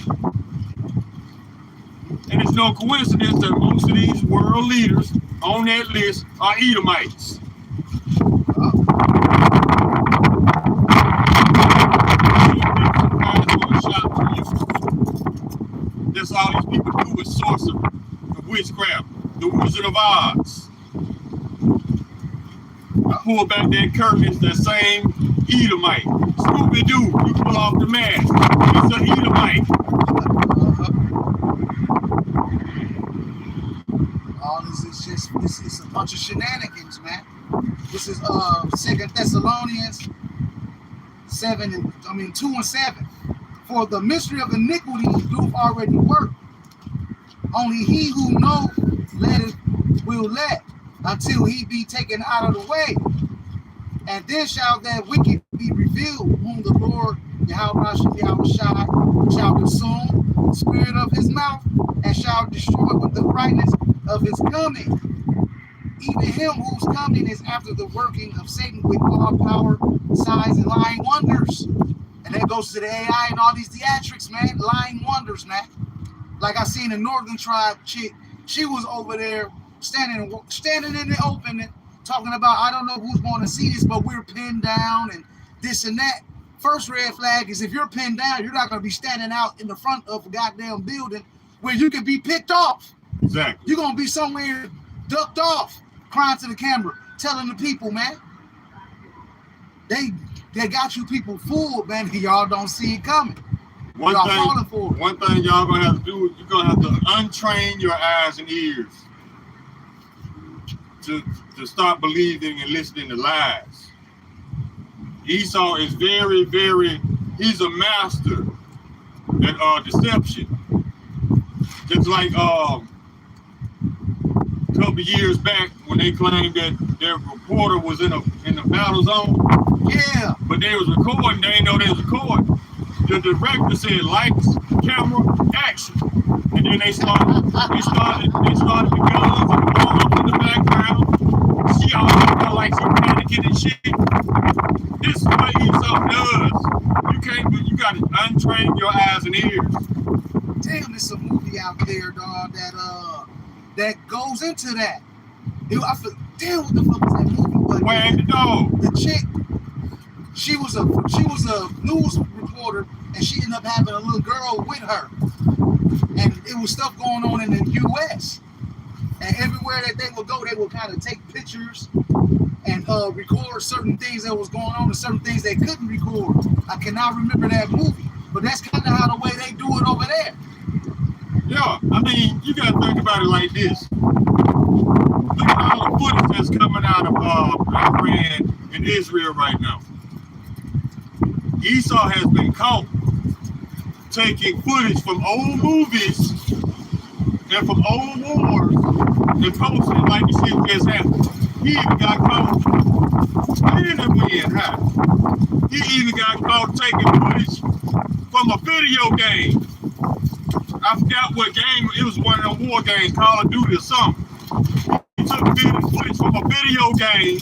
S2: And it's no coincidence that most of these world leaders on that list are Edomites. That's all these people do is sorcery, witchcraft, the Wizard of Oz. I pull back that curtain, it's that same Edomite. Scooby-Doo, you pull off the mask, it's an Edomite.
S1: All this is just, this is a bunch of shenanigans, man. This is 2 Thessalonians 2 and 7. For the mystery of iniquity doth already work. Only he who know will let until he be taken out of the way. And then shall that wicked be revealed, whom the Lord Yahweh shall consume with the spirit of his mouth, and shall destroy with the brightness of his coming. Even him whose coming is after the working of Satan with all power, signs, and lying wonders. And that goes to the AI and all these theatrics, man. Lying wonders, man. Like I seen a Northern Tribe chick. She was over there standing in the open talking about, I don't know who's going to see this, but we're pinned down and this and that. First red flag is if you're pinned down, you're not going to be standing out in the front of a goddamn building where you can be picked off.
S2: Exactly.
S1: You're going to be somewhere ducked off, crying to the camera, telling the people, man. They got you people fooled, man. Y'all don't see it coming.
S2: One thing y'all gonna have to do is you're gonna have to untrain your eyes and ears to start believing and listening to lies. Esau is he's a master at deception. Just like a couple of years back when they claimed that their reporter was in the battle zone.
S1: Yeah.
S2: But they was recording, they didn't know they was recording. The director said lights, camera, action. And then they started the guns and the bombs in the background. She always felt like she panicking and shit. This is what Esau does. You gotta untrain your eyes and ears.
S1: Damn, there's a movie out there, dog, that goes into that. Damn, what the fuck was that movie?
S2: Wag the dog.
S1: The chick, she was a news reporter, and she ended up having a little girl with her, and it was stuff going on in the U.S. And everywhere that they would go, they would kind of take pictures and record certain things that was going on and certain things they couldn't record. I cannot remember that movie, but that's kind of how the way they do it over there.
S2: Yeah, I mean, you gotta think about it like this. Look at all the footage that's coming out of Iran and Israel right now. Esau has been caught taking footage from old movies and from old wars and posting like the shit just happened. He even got caught. He even got caught taking footage from a video game. I forgot what game. It was one of the war games, Call of Duty or something. He took footage from a video game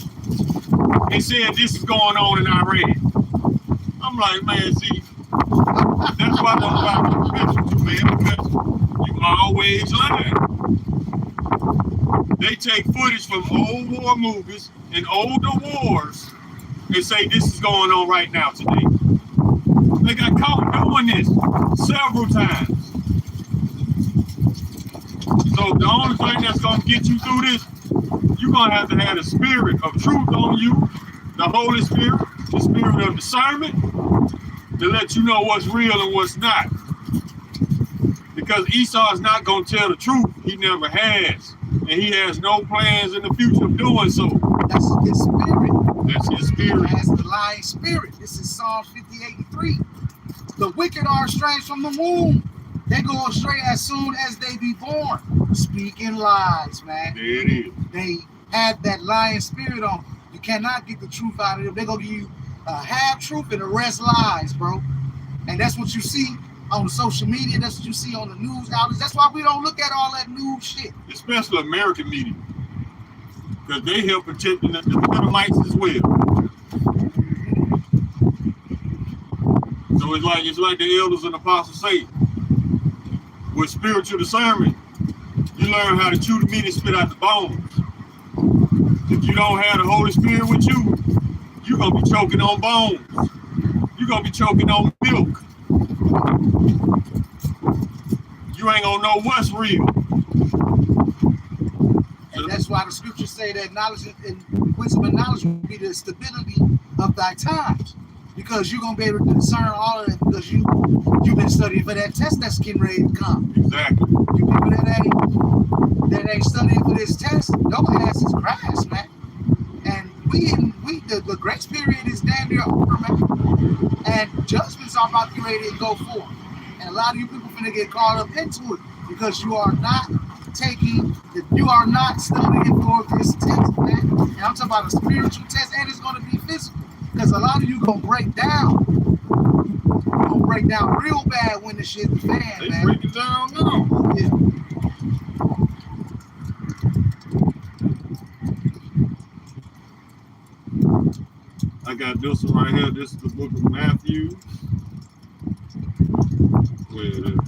S2: and said this is going on in Iran. I'm like, man, see, that's why I don't like to with you, man, because you always lie. They take footage from old war movies and older wars and say this is going on right now today. They got caught doing this several times. So the only thing that's going to get you through this, you're going to have the spirit of truth on you, the Holy Spirit, the spirit of discernment, to let you know what's real and what's not. Because Esau is not going to tell the truth. He never has. And he has no plans in the future of doing so.
S1: That's his spirit.
S2: That's his spirit.
S1: That's the lying spirit. This is Psalm 58:3. The wicked are estranged from the womb. They go astray as soon as they be born. Speaking lies, man.
S2: There it is.
S1: They have that lying spirit on them. You cannot get the truth out of them. They're going to give you half truth and the rest lies, bro. And that's what you see on social media. That's what you see on the news outlets. That's why we don't look at all that news shit.
S2: Especially American media. because they help protecting the Edomites as well. So it's like the elders and apostles say, with spiritual discernment, you learn how to chew the meat and spit out the bones. If you don't have the Holy Spirit with you, you're gonna be choking on bones. You're gonna be choking on milk. You ain't gonna know what's real.
S1: And that's why the scriptures say that knowledge and wisdom and knowledge will be the stability of thy times. Because you're gonna be able to discern all of it because you've been studying for that test that's getting ready to come.
S2: Exactly.
S1: You people that ain't studying for this test, your ass is grass, man. And the grace period is damn near over, man. And judgments are about to get ready to go forth. And a lot of you people finna get caught up into it because you are not studying for this test, man. And I'm talking about a spiritual test, and it's gonna be physical. Because a lot of you gonna break down. You're gonna break down real bad when the shit is bad,
S2: They
S1: man.
S2: break it down now.
S1: Yeah.
S2: I got this one right here. This is the book of Matthew. Where it is?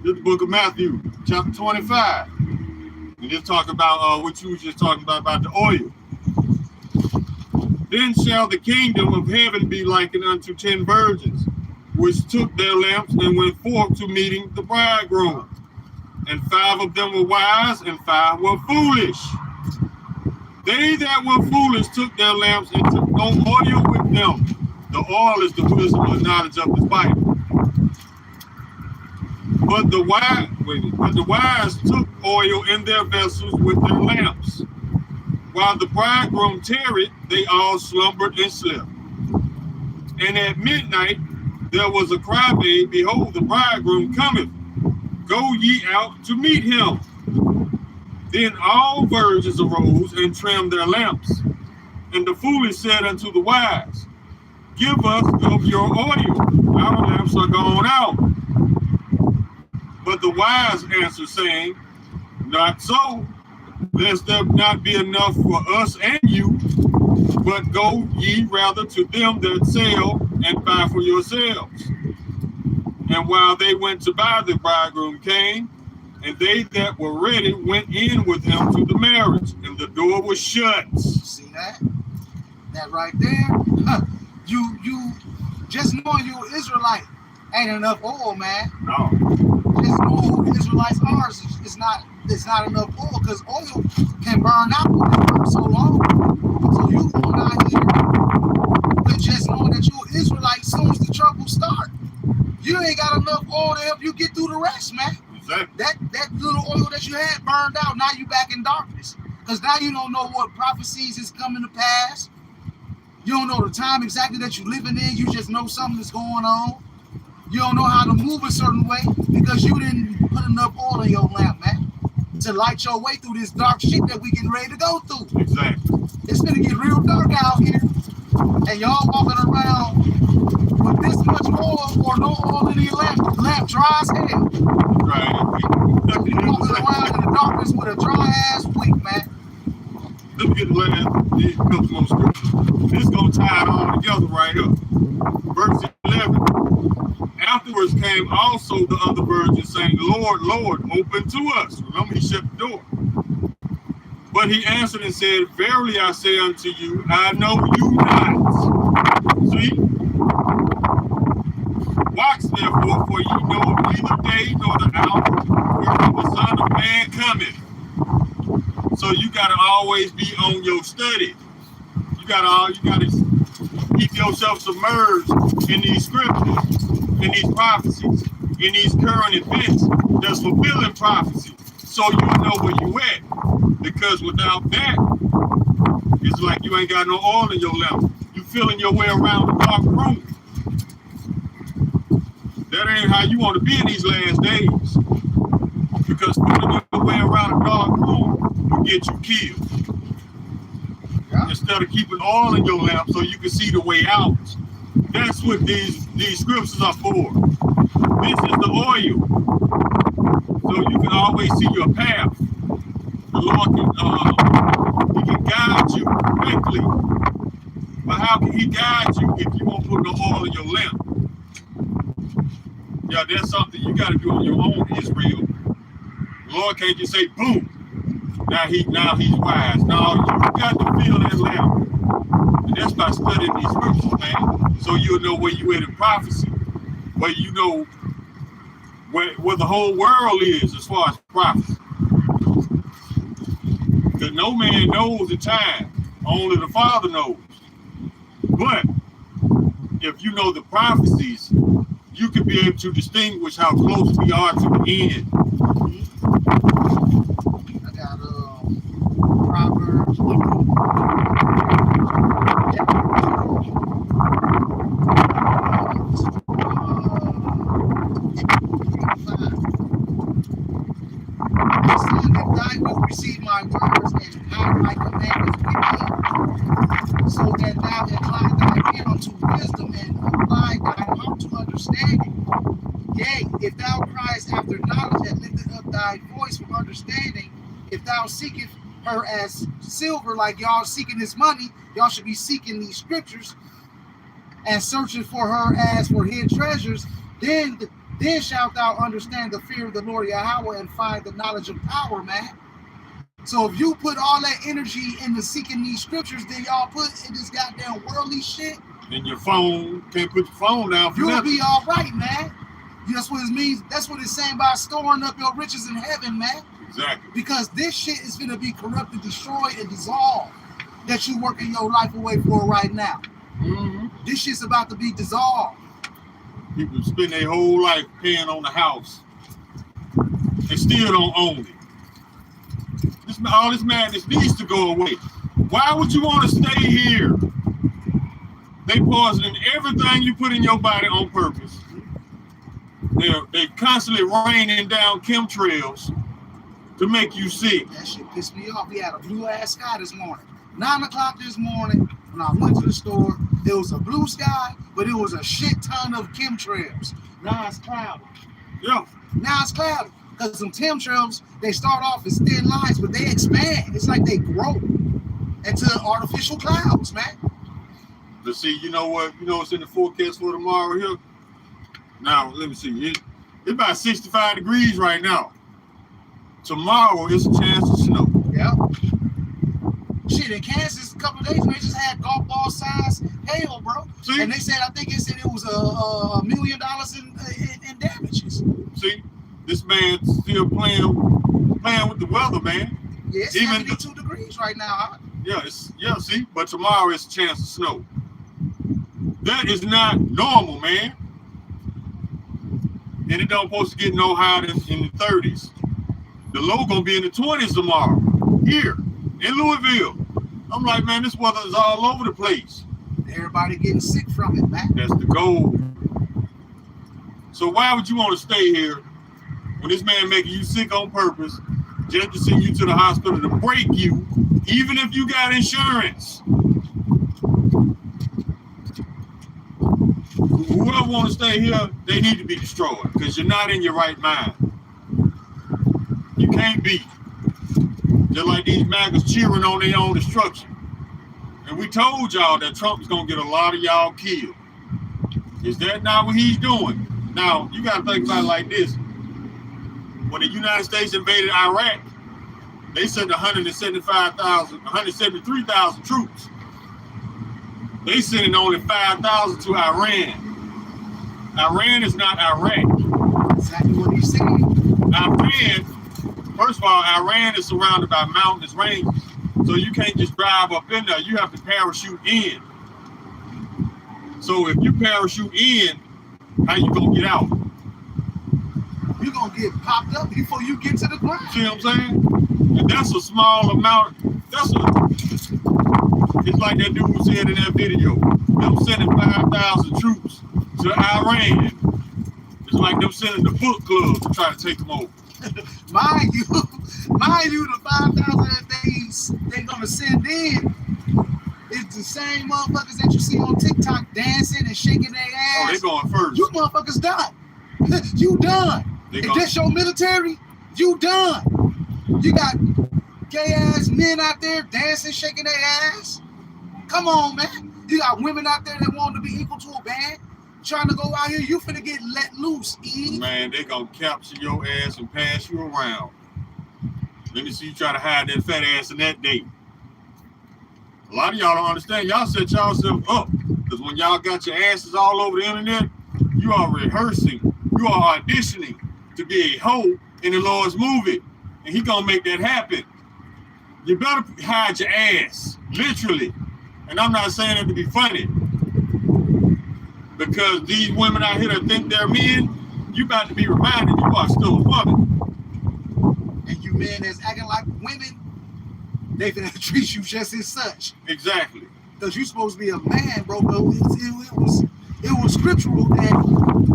S2: This is the book of Matthew, chapter 25. We just talk about what you was just talking about the oil. Then shall the kingdom of heaven be likened unto 10 virgins, which took their lamps and went forth to meeting the bridegroom. And 5 of them were wise, and 5 were foolish. They that were foolish took their lamps and took no oil with them. The oil is the wisdom and knowledge of the Bible. But the wise took oil in their vessels with their lamps. While the bridegroom tarried, they all slumbered and slept. And at midnight there was a cry made, Behold, the bridegroom cometh. Go ye out to meet him. Then all virgins arose and trimmed their lamps. And the foolish said unto the wise, Give us of your oil, our lamps are gone out. But the wise answered, saying, Not so, lest there not be enough for us and you, but go ye rather to them that sell and buy for yourselves. And while they went to buy, the bridegroom came, and they that were ready went in with him to the marriage, and the door was shut.
S1: See that? That right there? You just knowing you're an Israelite ain't enough oil, man.
S2: No.
S1: Just knowing who the Israelites are is not enough oil because oil can burn out for so long. So you going out here with just knowing that you're an Israelite as soon as the trouble start. You ain't got enough oil to help you get through the rest, man.
S2: Exactly.
S1: That little oil that you had burned out, now you back in darkness. Because now you don't know what prophecies is coming to pass. You don't know the time exactly that you're living in. You just know something is going on. You don't know how to move a certain way because you didn't put enough oil in your lamp, man, to light your way through this dark shit that we getting ready to go through.
S2: Exactly.
S1: It's gonna get real dark out here, and y'all walking around with this much oil or no oil in your lamp. The lamp dry as hell.
S2: Right.
S1: You walking around in the darkness with a dry ass wick, man.
S2: Let me get the last couple more scriptures. This is going to tie it all together right here. Verse 11. Afterwards came also the other virgins, saying, Lord, Lord, open to us. Remember, he shut the door. But he answered and said, Verily I say unto you, I know you not. See? Watch therefore, for ye know neither day nor the hour wherein the Son of Man cometh. So you gotta always be on your study. You gotta keep yourself submerged in these scriptures, in these prophecies, in these current events that's fulfilling prophecy. So you know where you at. Because without that, it's like you ain't got no oil in your lamp. You feeling your way around the dark room. That ain't how you want to be in these last days. Because feeling your way around a dark room will get you killed. Yeah. Instead of keeping oil in your lamp so you can see the way out. That's what these scriptures are for. This is the oil. So you can always see your path. The Lord he can guide you quickly. But how can he guide you if you won't put the oil in your lamp? Yeah, that's something you got to do on your own, Israel. The Lord can't just say, boom, now he's wise. No, you got to feel that lamp. And that's by studying these scriptures, man. So you'll know where you at in prophecy. Where you know where the whole world is as far as prophecy. Because no man knows the time. Only the Father knows. But if you know the prophecies, you can be able to distinguish how close we are to the end.
S1: I got Proverbs. If thy will receive my words and hide my commandments within, so that thou incline thy ear unto wisdom and apply thy heart to understanding. Yea, if thou criest after knowledge and lifteth up thy voice for understanding, if thou seekest her as silver, like y'all seeking this money, y'all should be seeking these scriptures and searching for her as for hid treasures, then shalt thou understand the fear of the Lord Yahweh and find the knowledge of power, man. So if you put all that energy into seeking these scriptures, then y'all put in this goddamn worldly shit.
S2: And your phone, can't put your phone down for
S1: You'll
S2: nothing.
S1: be all right, man. That's what it means. That's what it's saying by storing up your riches in heaven, man.
S2: Exactly.
S1: Because this shit is going to be corrupted, destroyed, and dissolved that you working your life away for right now.
S2: Mm-hmm.
S1: This shit's about to be dissolved.
S2: People spend their whole life paying on the house. They still don't own it. All this madness needs to go away. Why would you want to stay here? They poisoning everything you put in your body on purpose. They constantly raining down chemtrails to make you sick.
S1: That shit pissed me off. We had a blue ass sky this morning. 9 o'clock this morning, when I went to the store, it was a blue sky, but it was a shit ton of chemtrails. Now it's cloudy.
S2: Yeah.
S1: Now it's cloudy. Because some chemtrails, they start off as thin lines, but they expand. It's like they grow into artificial clouds, man.
S2: But see, you know what? You know what's in the forecast for tomorrow here? Now, let me see. It's about 65 degrees right now. Tomorrow is a chance to snow.
S1: Yeah. Shit, in Kansas, a couple of days ago, they just had golf ball size hail, bro.
S2: See?
S1: And they said, I think it said it was $1 million in damages.
S2: See? This man's still playing with the weather, man.
S1: Yeah, it's 72 degrees right now. Huh?
S2: Yeah, see? But tomorrow is a chance to snow. That is not normal, man. And it don't supposed to get no higher than in the 30s. The low gonna be in the 20s tomorrow. Here in Louisville. I'm like, man, this weather is all over the place.
S1: Everybody getting sick from it, man.
S2: That's the goal. So why would you want to stay here when this man making you sick on purpose, just to send you to the hospital to break you, even if you got insurance? Whoever want to stay here, they need to be destroyed because you're not in your right mind. You can't be. Just like these MAGAs cheering on their own destruction. And we told y'all that Trump's going to get a lot of y'all killed. Is that not what he's doing? Now, you got to think about it like this. When the United States invaded Iraq, they sent 173,000 troops. They sent only 5,000 to Iran. Iran is not Iraq.
S1: Exactly what he's saying.
S2: Iran, first of all, Iran is surrounded by mountainous ranges. So you can't just drive up in there. You have to parachute in. So if you parachute in, how you gonna get out?
S1: You're going to get popped up before you get to the ground.
S2: See what I'm saying? And that's a small amount. It's like that dude said in that video. Them sending 5,000 troops to Iran. It's like them sending the book club to try to take them over.
S1: Mind you, the 5,000 that they gonna send in is the same motherfuckers that you see on TikTok dancing and shaking their ass.
S2: Oh, they going first.
S1: You motherfuckers done. You done.
S2: They
S1: If
S2: gonna,
S1: that's your military, you done. You got gay ass men out there dancing, shaking their ass. Come on, man. You got women out there that want to be equal to a man, trying to go out here. You finna get let loose, Eve.
S2: man, they gonna capture your ass and pass you around. Let me see you try to hide that fat ass in that date. A lot of y'all don't understand. Y'all set yourself up because when y'all got your asses all over the internet, you are rehearsing, you are auditioning to be a hoe in the Lord's movie, and He gonna make that happen. You better hide your ass, literally. And I'm not saying it to be funny, because these women out here that think they're men, you about to be reminded you are still a woman.
S1: And you men that's acting like women, they finna treat you just as such.
S2: Exactly.
S1: Because you supposed to be a man, bro. But it was scriptural that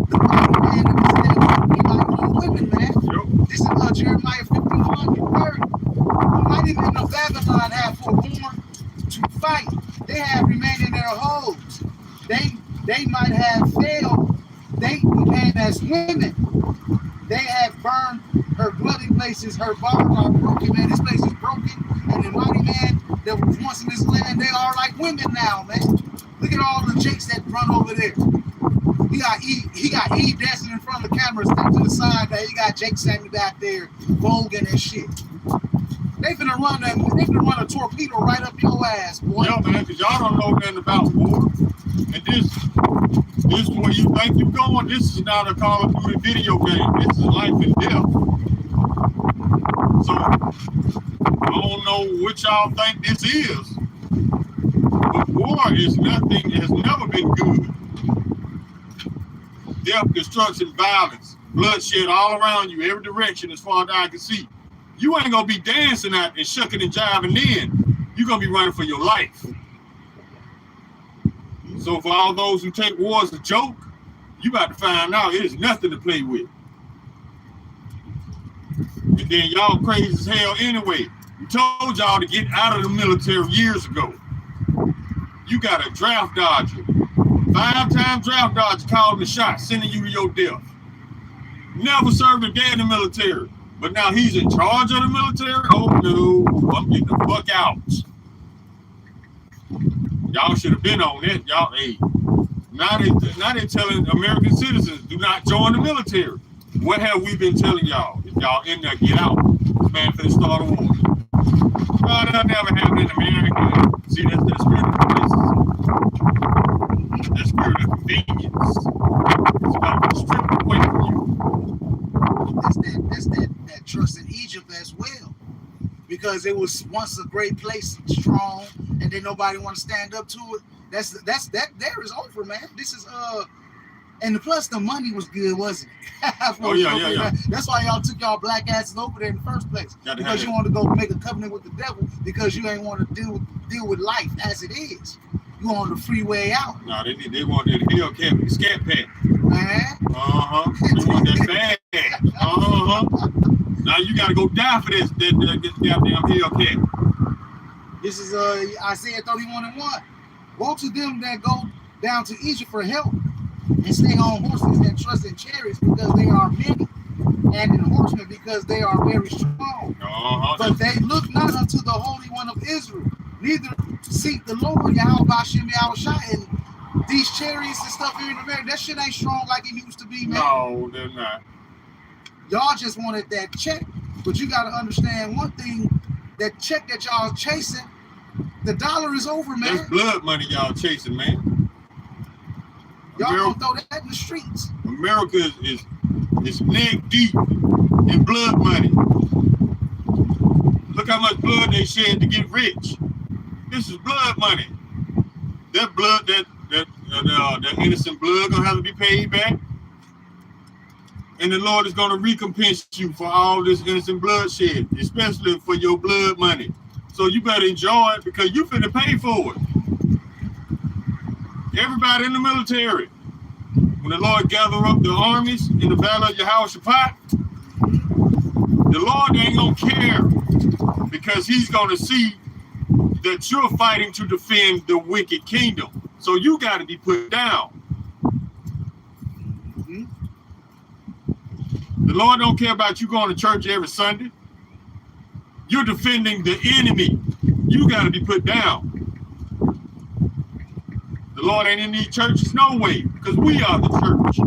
S1: the body man and the stand be like all women, man.
S2: Yep.
S1: This is Jeremiah 51:30. The mighty men of Babylon have forborne to fight. They have remained in their holes. They might have failed. They became as women. They have burned her dwelling places. Her bars are broken, man. This place is broken. And the mighty man that was once in this land, they are like women now, man. Look at all the jakes that run over there. He got Eve dancing in front of the camera, step to the side. There, he got Jake Sammy back there, voguing and shit. They finna run a torpedo right up your ass, boy.
S2: Yeah, man, because y'all don't know nothing about war. And this where you think you're going, this is not a Call of Duty video game. This is life and death. So, I don't know what y'all think this is, but war is nothing, it has never been good. Death, destruction, violence, bloodshed all around you, every direction as far as I can see. You ain't gonna be dancing out and shucking and jiving in. You're gonna be running for your life. So for all those who take war as a joke, you about to find out it is nothing to play with. And then y'all crazy as hell anyway. We told y'all to get out of the military years ago. You got a draft dodger. 5-time draft dodger calling the shot, sending you to your death. Never served a day in the military. But now he's in charge of the military? Oh no, I'm getting the fuck out. Y'all should have been on it. Y'all, hey, now they telling American citizens, do not join the military. What have we been telling y'all? If y'all in there, get out. This man finna start a war. No, that'll never happen in America. See, that's the spirit of business. The spirit of convenience. It's about to be stripped away from you.
S1: That's that trust in Egypt as well. Because it was once a great place, strong, and then nobody want to stand up to it. That there is over, man. This is and plus the money was good, wasn't it?
S2: Oh yeah.
S1: That's why y'all took y'all black asses over there in the first place. Because you want to go make a covenant with the devil because you ain't want to deal with life as it is. You on the freeway out.
S2: No, they want that Hellcat with the scat pack.
S1: Man.
S2: They want that bag. Now you gotta go die for this goddamn Hellcat.
S1: This is Isaiah 31:1. Woe to them that go down to Egypt for help and stay on horses and trust in chariots because they are many, and in horsemen because they are very strong. But they look not unto the Holy One of Israel, neither seek the Lord Yahweh Bashem Yahushua. And these chariots and stuff here in America, that shit ain't strong like it used to be, man.
S2: No, they're not.
S1: Y'all just wanted that check, but you got to understand one thing: that check that y'all chasing, the dollar is over, man.
S2: That's blood money y'all chasing, man.
S1: Y'all gonna throw that in the streets.
S2: America is neck deep in blood money. Look how much blood they shed to get rich. This is blood money. That blood, that innocent blood gonna have to be paid back. And the Lord is going to recompense you for all this innocent bloodshed, especially for your blood money. So you better enjoy it because you finna pay for it. Everybody in the military, when the Lord gather up the armies in the battle of Yehoshaphat, the Lord ain't going to care because he's going to see that you're fighting to defend the wicked kingdom. So you got to be put down. The Lord don't care about you going to church every Sunday. You're defending the enemy. You got to be put down. The Lord ain't in these churches no way, because we are the church.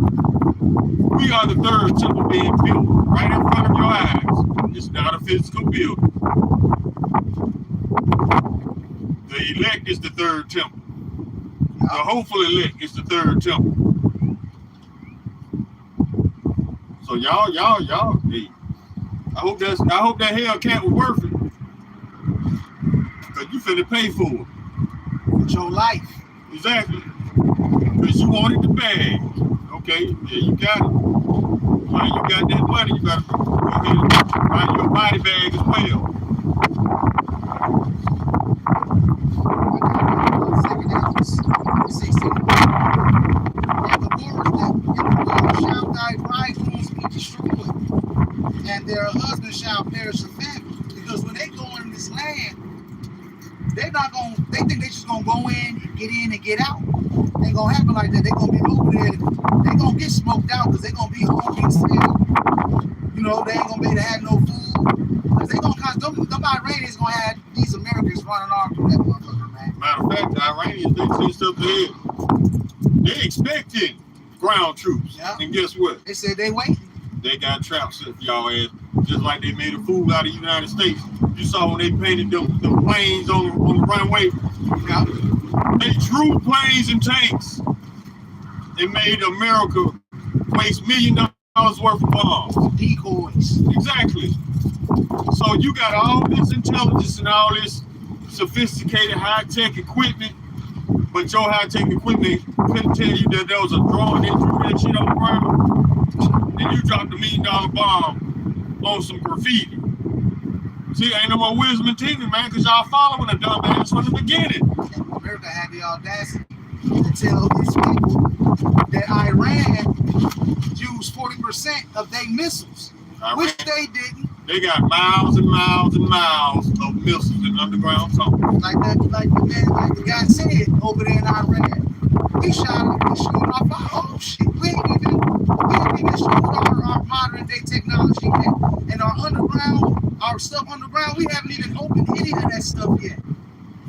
S2: We are the third temple being built right in front of your eyes. It's not a physical building. The elect is the third temple. The hopeful elect is the third temple. So y'all, hey, I hope that Hellcat was worth it. Because you finna pay for it.
S1: With your life.
S2: Exactly. Because you wanted the bag. Okay, yeah, you got it. Now you got that money, you gotta go ahead and buy your body bag as well.
S1: 16. And the Lord shall thy bridegrooms be destroyed, and their husbands shall perish of famine. Because when they go in this land, they think they just gonna go in and get out. Ain't gonna happen like that. They gonna be over there. They gonna get smoked out because they gonna be hungry as hell. You know, they ain't gonna be able to have no food. Cause they gonna them Iranians gonna have these Americans running off through that motherfucker, man.
S2: Matter of fact, the Iranians, they see stuff ahead. They expecting ground troops.
S1: Yeah.
S2: And guess what?
S1: They said they waiting.
S2: They got traps up y'all ass, just like they made a fool out of the United States. You saw when they painted them planes on the runway.
S1: Yeah.
S2: They drew planes and tanks and made America waste $1 million worth of bombs.
S1: Decoys.
S2: Exactly. So you got all this intelligence and all this sophisticated high-tech equipment, but your high-tech equipment couldn't tell you that there was a drone that drew that shit on the ground, and you dropped $1 million bomb on some graffiti. See, ain't no more wisdom in TV, man, because y'all following the dumbass from the beginning.
S1: America had the audacity to tell these people that Iran used 40% of their missiles, which they didn't.
S2: They got miles and miles and miles of missiles in underground tunnels.
S1: Like the guy said over there in Iran. We showed off our shit. We ain't even showed our modern day technology yet. And our stuff underground, we haven't even opened any of that stuff yet.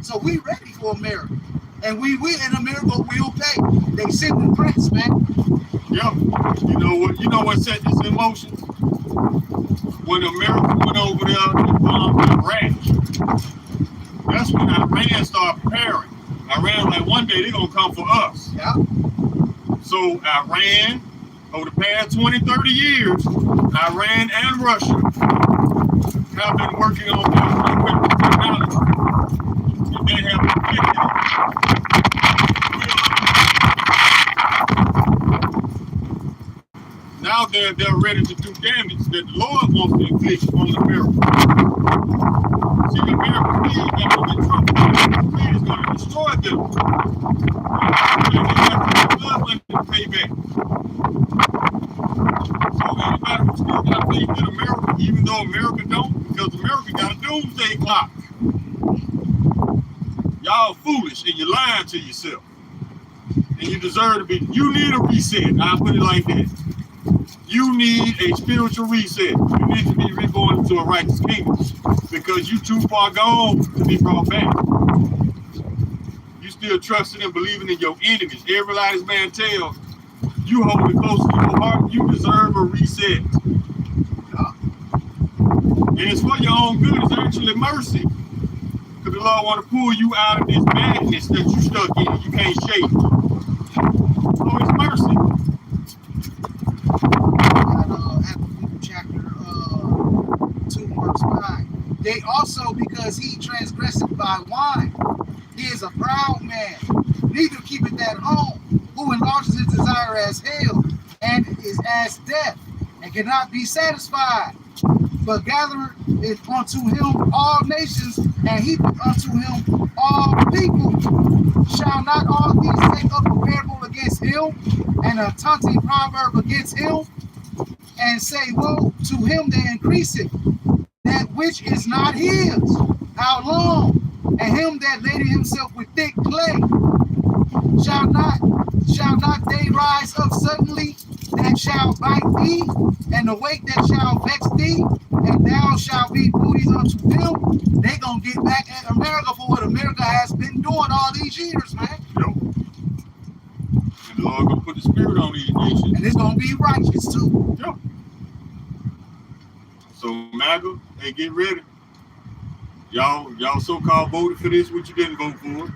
S1: So we ready for America. And we will, and America will pay. They send the prints, man.
S2: Yep. You know what set this in motion? When America went over there and bombed Iraq. That's when Iran started preparing. Iran like, one day they're gonna come for us.
S1: Yeah.
S2: So Iran, over the past 20, 30 years, Iran and Russia have been working on their equipment technology. And they have perfected it. Now they're ready to do damage that the Lord wants to inflict on America. See, America still got to get trouble. America is going to destroy them. They have to pay back. So anybody who still got faith in America, even though America don't, because America got a doomsday clock. Y'all foolish and you're lying to yourself. And you deserve to be, you need a reset. I'll put it like that. You need a spiritual reset. You need to be reborn into a righteous kingdom because you too far gone to be brought back. You still trusting and believing in your enemies. Every lie this man tells, you hold it close to your heart. You deserve a reset. And it's for your own good. It's actually mercy. Because the Lord want to pull you out of this madness that you stuck in and you can't shake. So it's mercy.
S1: Chapter 2, verse 5. They also, because he transgressed by wine, he is a proud man, neither keepeth that home, who enlarges his desire as hell, and is as death, and cannot be satisfied, but gathereth unto him all nations, and heapeth unto him all people. Shall not all these take up a parable against him, and a taunting proverb against him, and say, woe to him that increaseth that which is not his? How long? And him that laded himself with thick clay, shall not they rise up suddenly that shall bite thee, and the weight that shall vex thee, and thou shalt be booties unto them. They gonna get back at America for what America has been doing all these years, man.
S2: Yep. And the Lord gonna put the spirit on these nations.
S1: And it's gonna be righteous too.
S2: Yep. So MAGA, hey, get ready. Y'all so-called voted for this, what you didn't vote for.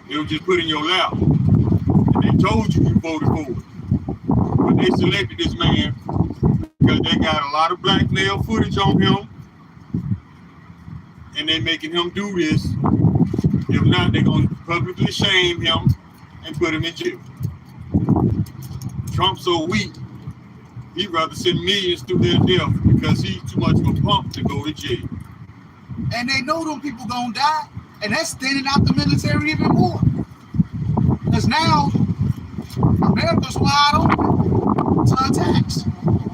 S2: It was just put in your lap. And they told you voted for it. But they selected this man because they got a lot of blackmail footage on him. And they making him do this. If not, they're going to publicly shame him and put him in jail. Trump's so weak, he'd rather send millions to their death because he's too much of a punk to go to jail.
S1: And they know them people gonna die, and that's thinning out the military even more. Because now America's wide open to attacks,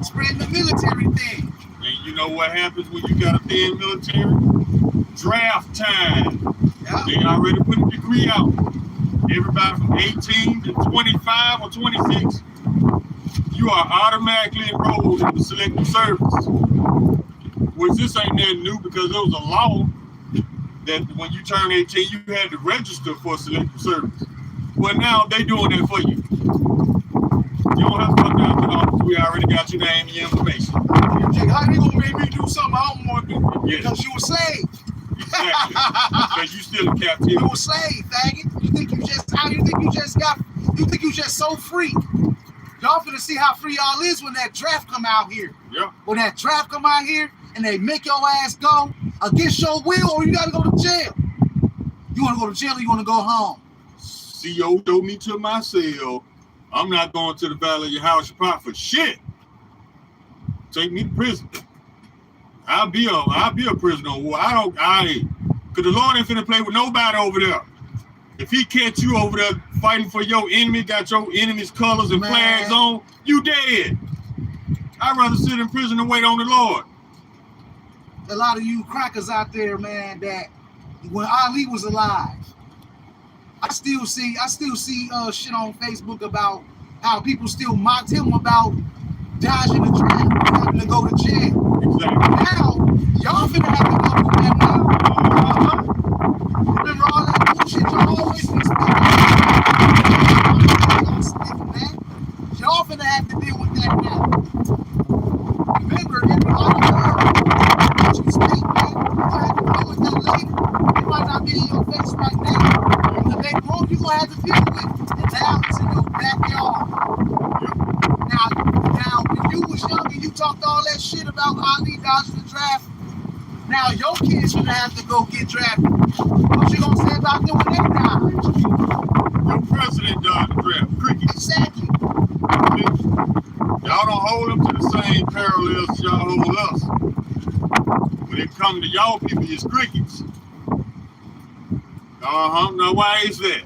S1: spreading the military thing.
S2: And you know what happens when you got a thin military? Draft time.
S1: Yeah.
S2: They already put a decree out. Everybody from 18 to 25 or 26, you are automatically enrolled in the selective service. Which this ain't nothing new because there was a law that when you turn 18, you had to register for selective service. Well, now they doing that for you. You don't have to come down to the office. We already got your name and your information.
S1: Jake, how you gonna make me do something I don't want to do?
S2: Yes.
S1: Because you a slave.
S2: Exactly. Because you still in captivity.
S1: You a slave, faggot. You think you just so free. Y'all finna see how free y'all is when that draft come out here.
S2: Yeah.
S1: When that draft come out here and they make your ass go against your will, or you gotta go to jail. You wanna go to jail or you wanna go home?
S2: CO told me to my cell, I'm not going to the Valley of Yehoshua for shit. Take me to prison. I'll be a prisoner of war. Cause the Lord ain't finna play with nobody over there. If he catch you over there fighting for your enemy, got your enemy's colors and flags on, you dead. I'd rather sit in prison and wait on the Lord.
S1: A lot of you crackers out there, man, that when Ali was alive, I still see shit on Facebook about how people still mocked him about dodging the draft, having to go to jail.
S2: Exactly.
S1: Now, y'all finna have to go through that now. Remember all that bullshit y'all always been speaking, man? Y'all finna have to deal with that now. Remember, everybody heard what you speak, man. You're gonna have to deal with that later. It might not be in your face right now. In the next room, you're gonna have to deal with it. And now it's in your backyard. Now, when you was young and you talked all that shit about Ali dodging the draft, now your kids gonna have to go get drafted. What you gonna say about them when they die?
S2: Your president dodged the draft. Crickets.
S1: Exactly.
S2: Y'all don't hold them to the same parallels as y'all hold us. When it comes to y'all people, it's crickets. Now why is that?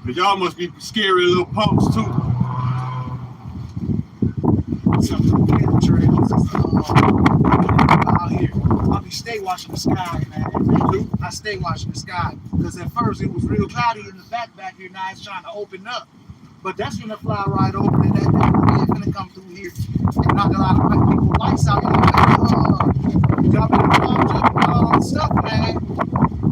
S2: Because y'all must be scary little punks too.
S1: Out here, I'll stay watching the sky, man. I stay watching the sky because at first it was real cloudy in the back here. Now it's trying to open up, but that's gonna fly right over and that wind gonna come through here and knock a lot of white people lights out. Jumping the stuff, man.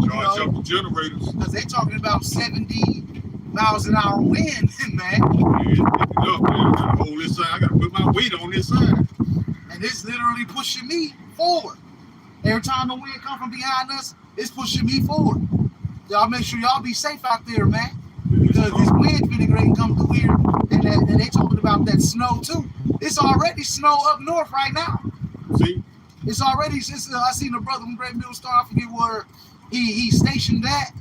S2: Charge up the generators.
S1: Because they talking about 70 miles an hour wind, man.
S2: Look, man, I gotta hold this side. I gotta put my weight on this side.
S1: And it's literally pushing me forward. Every time the wind comes from behind us, it's pushing me forward. Y'all make sure y'all be safe out there, man. Because this wind finna great come through here. And they talking about that snow too. It's already snow up north right now.
S2: See?
S1: It's already, I seen a brother from Great Middle Star, I forget where he stationed at.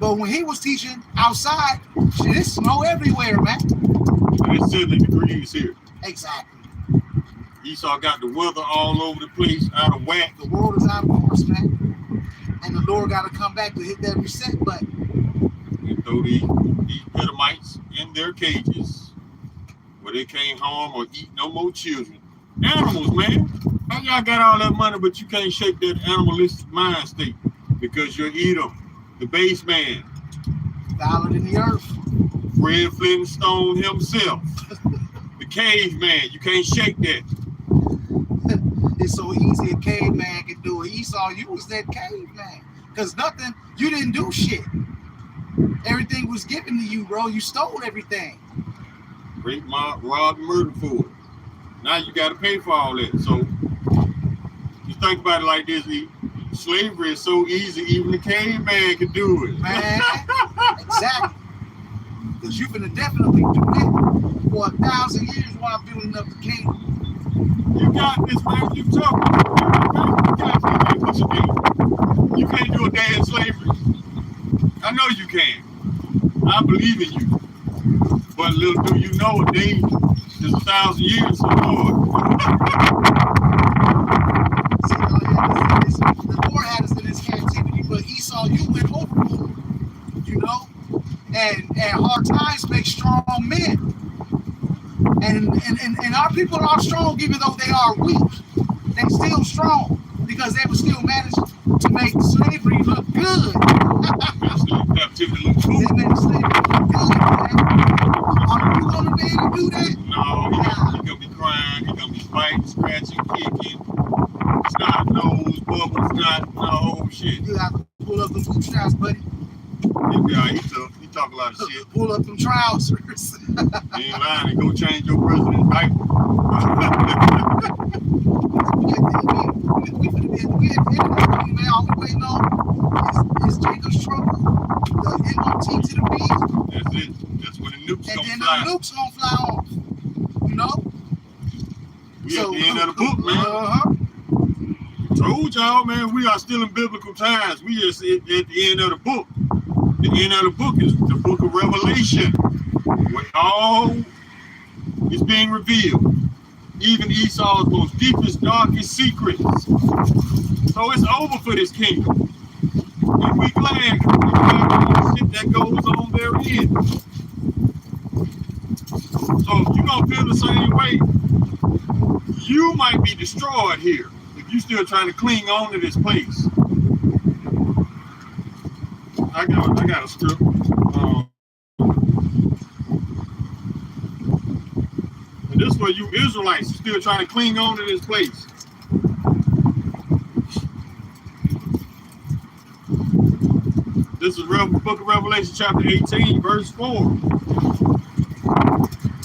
S1: But when he was teaching outside, shit, it's snow everywhere, man.
S2: And it's 70 degrees here.
S1: Exactly.
S2: Esau got the weather all over the place, out of whack.
S1: The world is out of course, man. And the Lord got to come back to hit that reset button.
S2: And throw these Edomites in their cages where they can't harm or eat no more children. Animals, man. How y'all got all that money, but you can't shake that animalistic mind state because you're Edom, the base man.
S1: Valor in the earth.
S2: Fred Flintstone himself. The caveman. You can't shake that.
S1: It's so easy a caveman can do it. Esau, you was that caveman. Because nothing, you didn't do shit. Everything was given to you, bro. You stole everything.
S2: Rape, mob, rob, murder for it. Now you got to pay for all that. So you think about it like this, slavery is so easy, even the caveman can do it.
S1: Man, exactly. Because you can definitely do that for 1,000 years while building up the kingdom.
S2: You got this, man. You talking. You can't do a day in slavery. I know you can. I believe in you. But little do you know, a day is 1,000 years, so Lord.
S1: See, the Lord had us in this captivity, but Esau, you went overboard. You know? And hard times make strong men. And our people are strong even though they are weak. They still strong because they were still managed to make slavery look good.
S2: Captivity look cool.
S1: They made slavery look good, man. Are you gonna be able to do that?
S2: No, you're gonna be crying, you're gonna be fighting, scratching, kicking. Snot nose, bubbles, not no shit.
S1: You have to pull up the bootstraps, buddy.
S2: Yeah, he tough. He talk a lot of shit.
S1: Pull up them trousers.
S2: You ain't lying, and go change your president's diaper. We at the end of the movie, man. All we waiting on is Jacob's trouble, the MOT to the beat. That's it. That's when the nukes
S1: and
S2: gonna
S1: then
S2: fly.
S1: The nukes gonna fly off. You know?
S2: We at the end of the book, man. Told y'all, man, we are still in biblical times. We just at the end of the book. The end of the book is the book of Revelation, where all is being revealed. Even Esau's most deepest, darkest secrets. So it's over for this kingdom. And we glad for the shit that goes on therein. So if you're gonna feel the same way, you might be destroyed here if you're still trying to cling on to this place. I got a script. And this way you Israelites are still trying to cling on to this place. This is Book of Revelation chapter 18, verse 4.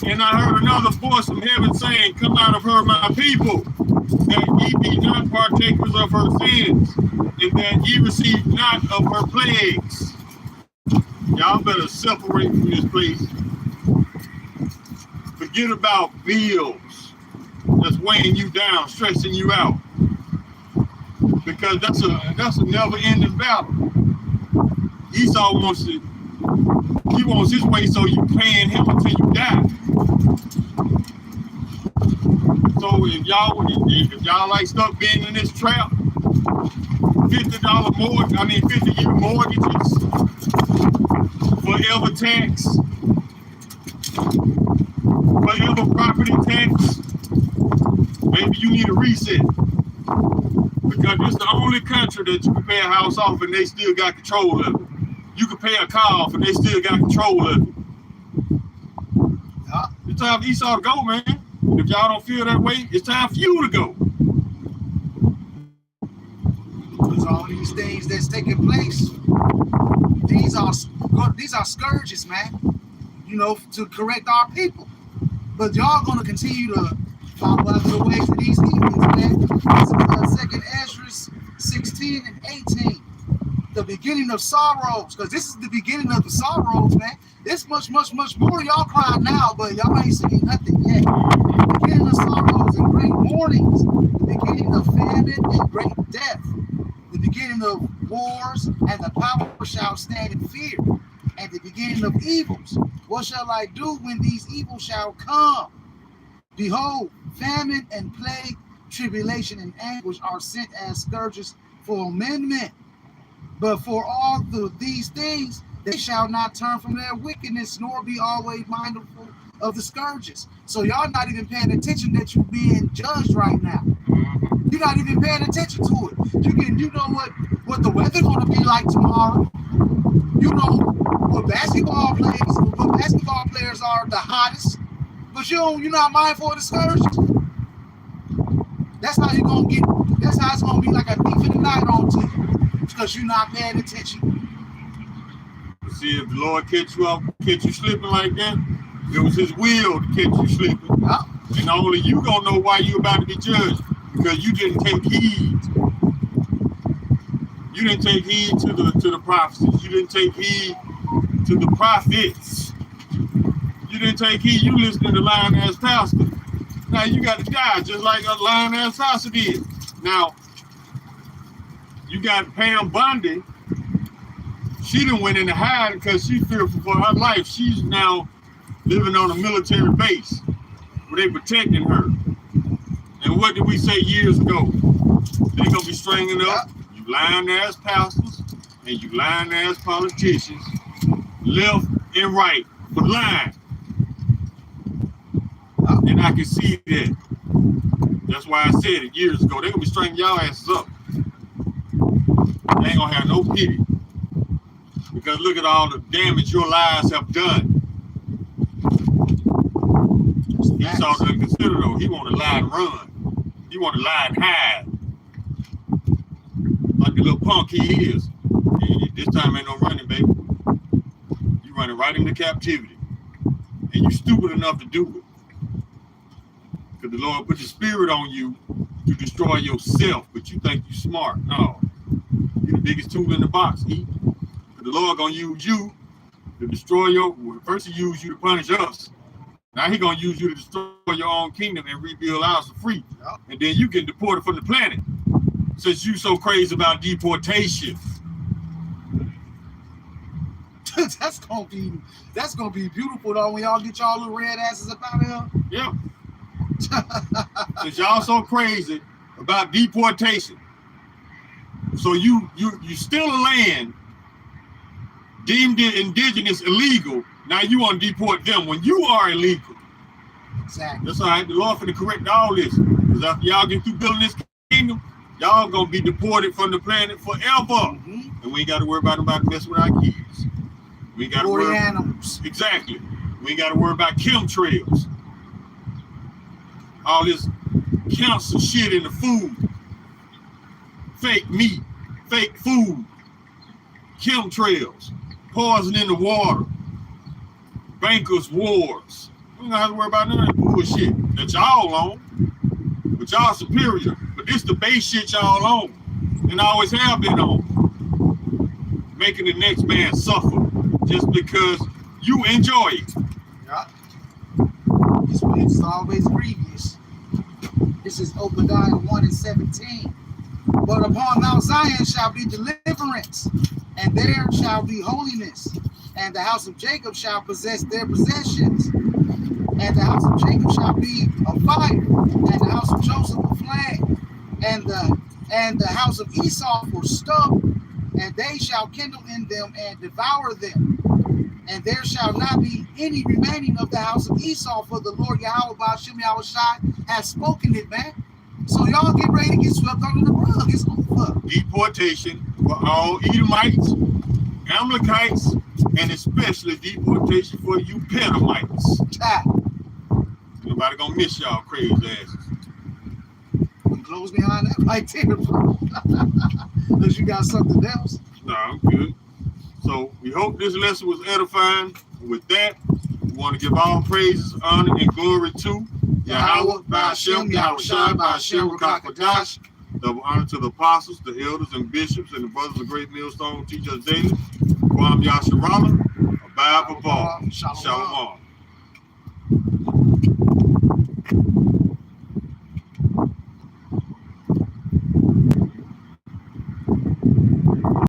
S2: And I heard another voice from heaven saying, "Come out of her, my people, that ye be not partakers of her sins, and that ye receive not of her plagues." Y'all better separate from this place. Forget about bills that's weighing you down, stressing you out. Because that's a never-ending battle. Esau wants his way, so you paying him until you die. So if y'all like stuck being in this trap, $50-year mortgages, forever tax, forever property tax, maybe you need a reset. Because it's the only country that you can pay a house off and they still got control of it. You can pay a car off and they still got control of it. It's time for Esau to go, man. If y'all don't feel that way, it's time for you to go.
S1: There's all these things that's taking place. These are scourges, man. You know, to correct our people. But y'all gonna continue to follow after the ways of these heathens, man. This is 2 Ezra 16 and 18. The beginning of sorrows, because this is the beginning of the sorrows, man. It's much, much, much more. Y'all cry now, but y'all ain't seen nothing yet. The beginning of sorrows and great mournings. The beginning of famine and great death. The beginning of wars, and the power shall stand in fear. And the beginning of evils. What shall I do when these evils shall come? Behold, famine and plague, tribulation and anguish are sent as scourges for amendment. But for all these things, they shall not turn from their wickedness, nor be always mindful of the scourges. So y'all not even paying attention that you're being judged right now. You're not even paying attention to it. You know what the weather gonna be like tomorrow. You know what basketball players are the hottest, but you're not mindful of the scourges. That's how you're gonna get. That's how it's gonna be like a thief in the night on to you, because you're not paying attention.
S2: See, if the Lord catch you slipping like that, it was His will to catch you slipping.
S1: Yeah.
S2: And only you gonna know why you about to be judged, because you didn't take heed. You didn't take heed to the prophecies. You didn't take heed to the prophets. You didn't take heed. You listening to lying ass pastor. Now you got to die just like a lying ass pastor did. Now you got Pam Bondi. She done went into hiding because she's fearful for her life. She's now living on a military base where they protecting her. And what did we say years ago? They're gonna be stringing up you lying ass pastors and you lying ass politicians, left and right, for lying. And I can see that. That's why I said it years ago. They're gonna be stringing y'all asses up. They ain't gonna have no pity. Because look at all the damage your lies have done. Esau doesn't consider though. He want to lie and run. He want to lie and hide. Like the little punk he is. This time ain't no running, baby. You running right into captivity. And you stupid enough to do it. Because the Lord put the spirit on you to destroy yourself, but you think you smart. No. You're the biggest tool in the box. The Lord gonna use you to destroy first He used you to punish us. Now He gonna use you to destroy your own kingdom and rebuild ours for free. And then you get deported from the planet. Since you so crazy about deportation.
S1: That's gonna be beautiful though when y'all get y'all little red asses up out of here.
S2: Yeah. Since y'all so crazy about deportation. So you steal a land deemed it indigenous illegal. Now you want to deport them when you are illegal.
S1: Exactly.
S2: That's all right. The Lord finna correct all this. Because after y'all get through building this kingdom, y'all gonna be deported from the planet forever. Mm-hmm. And we ain't got to worry about nobody messing with our kids. We ain't got to worry
S1: animals.
S2: Exactly. We ain't got to worry about chemtrails. All this cancer shit in the food. Fake meat, fake food, chemtrails, poison in the water, bankers' wars. We don't have to worry about none of that bullshit that y'all on. But y'all superior. But this the base shit y'all on. And always have been on. Making the next man suffer just because you enjoy it.
S1: Yeah. It's always grievous. This is Obadiah 1:17. But upon Mount Zion shall be deliverance, and there shall be holiness, and the house of Jacob shall possess their possessions, and the house of Jacob shall be a fire, and the house of Joseph a flame, and the house of Esau for stubble, and they shall kindle in them and devour them. And there shall not be any remaining of the house of Esau, for the Lord Yahweh Ba'ashem Yahushai has spoken it, man. So y'all get ready to get swept under the rug. It's over.
S2: Deportation for all Edomites, Amalekites, and especially deportation for you Pedomites. Nobody gonna miss y'all crazy asses.
S1: We close behind that right there, bro. Unless you got something else.
S2: No, I'm good. So we hope this lesson was edifying. With that, we want to give all praises, honor, and glory to Yahweh, Ba'ashem, Yahushai, Ba'ashem, Rakakwadash. Double honor to the apostles, the elders, and bishops, and the brothers of Great Millstone who teach us daily. Kwam Yasharala, Abab Abal, Shalom.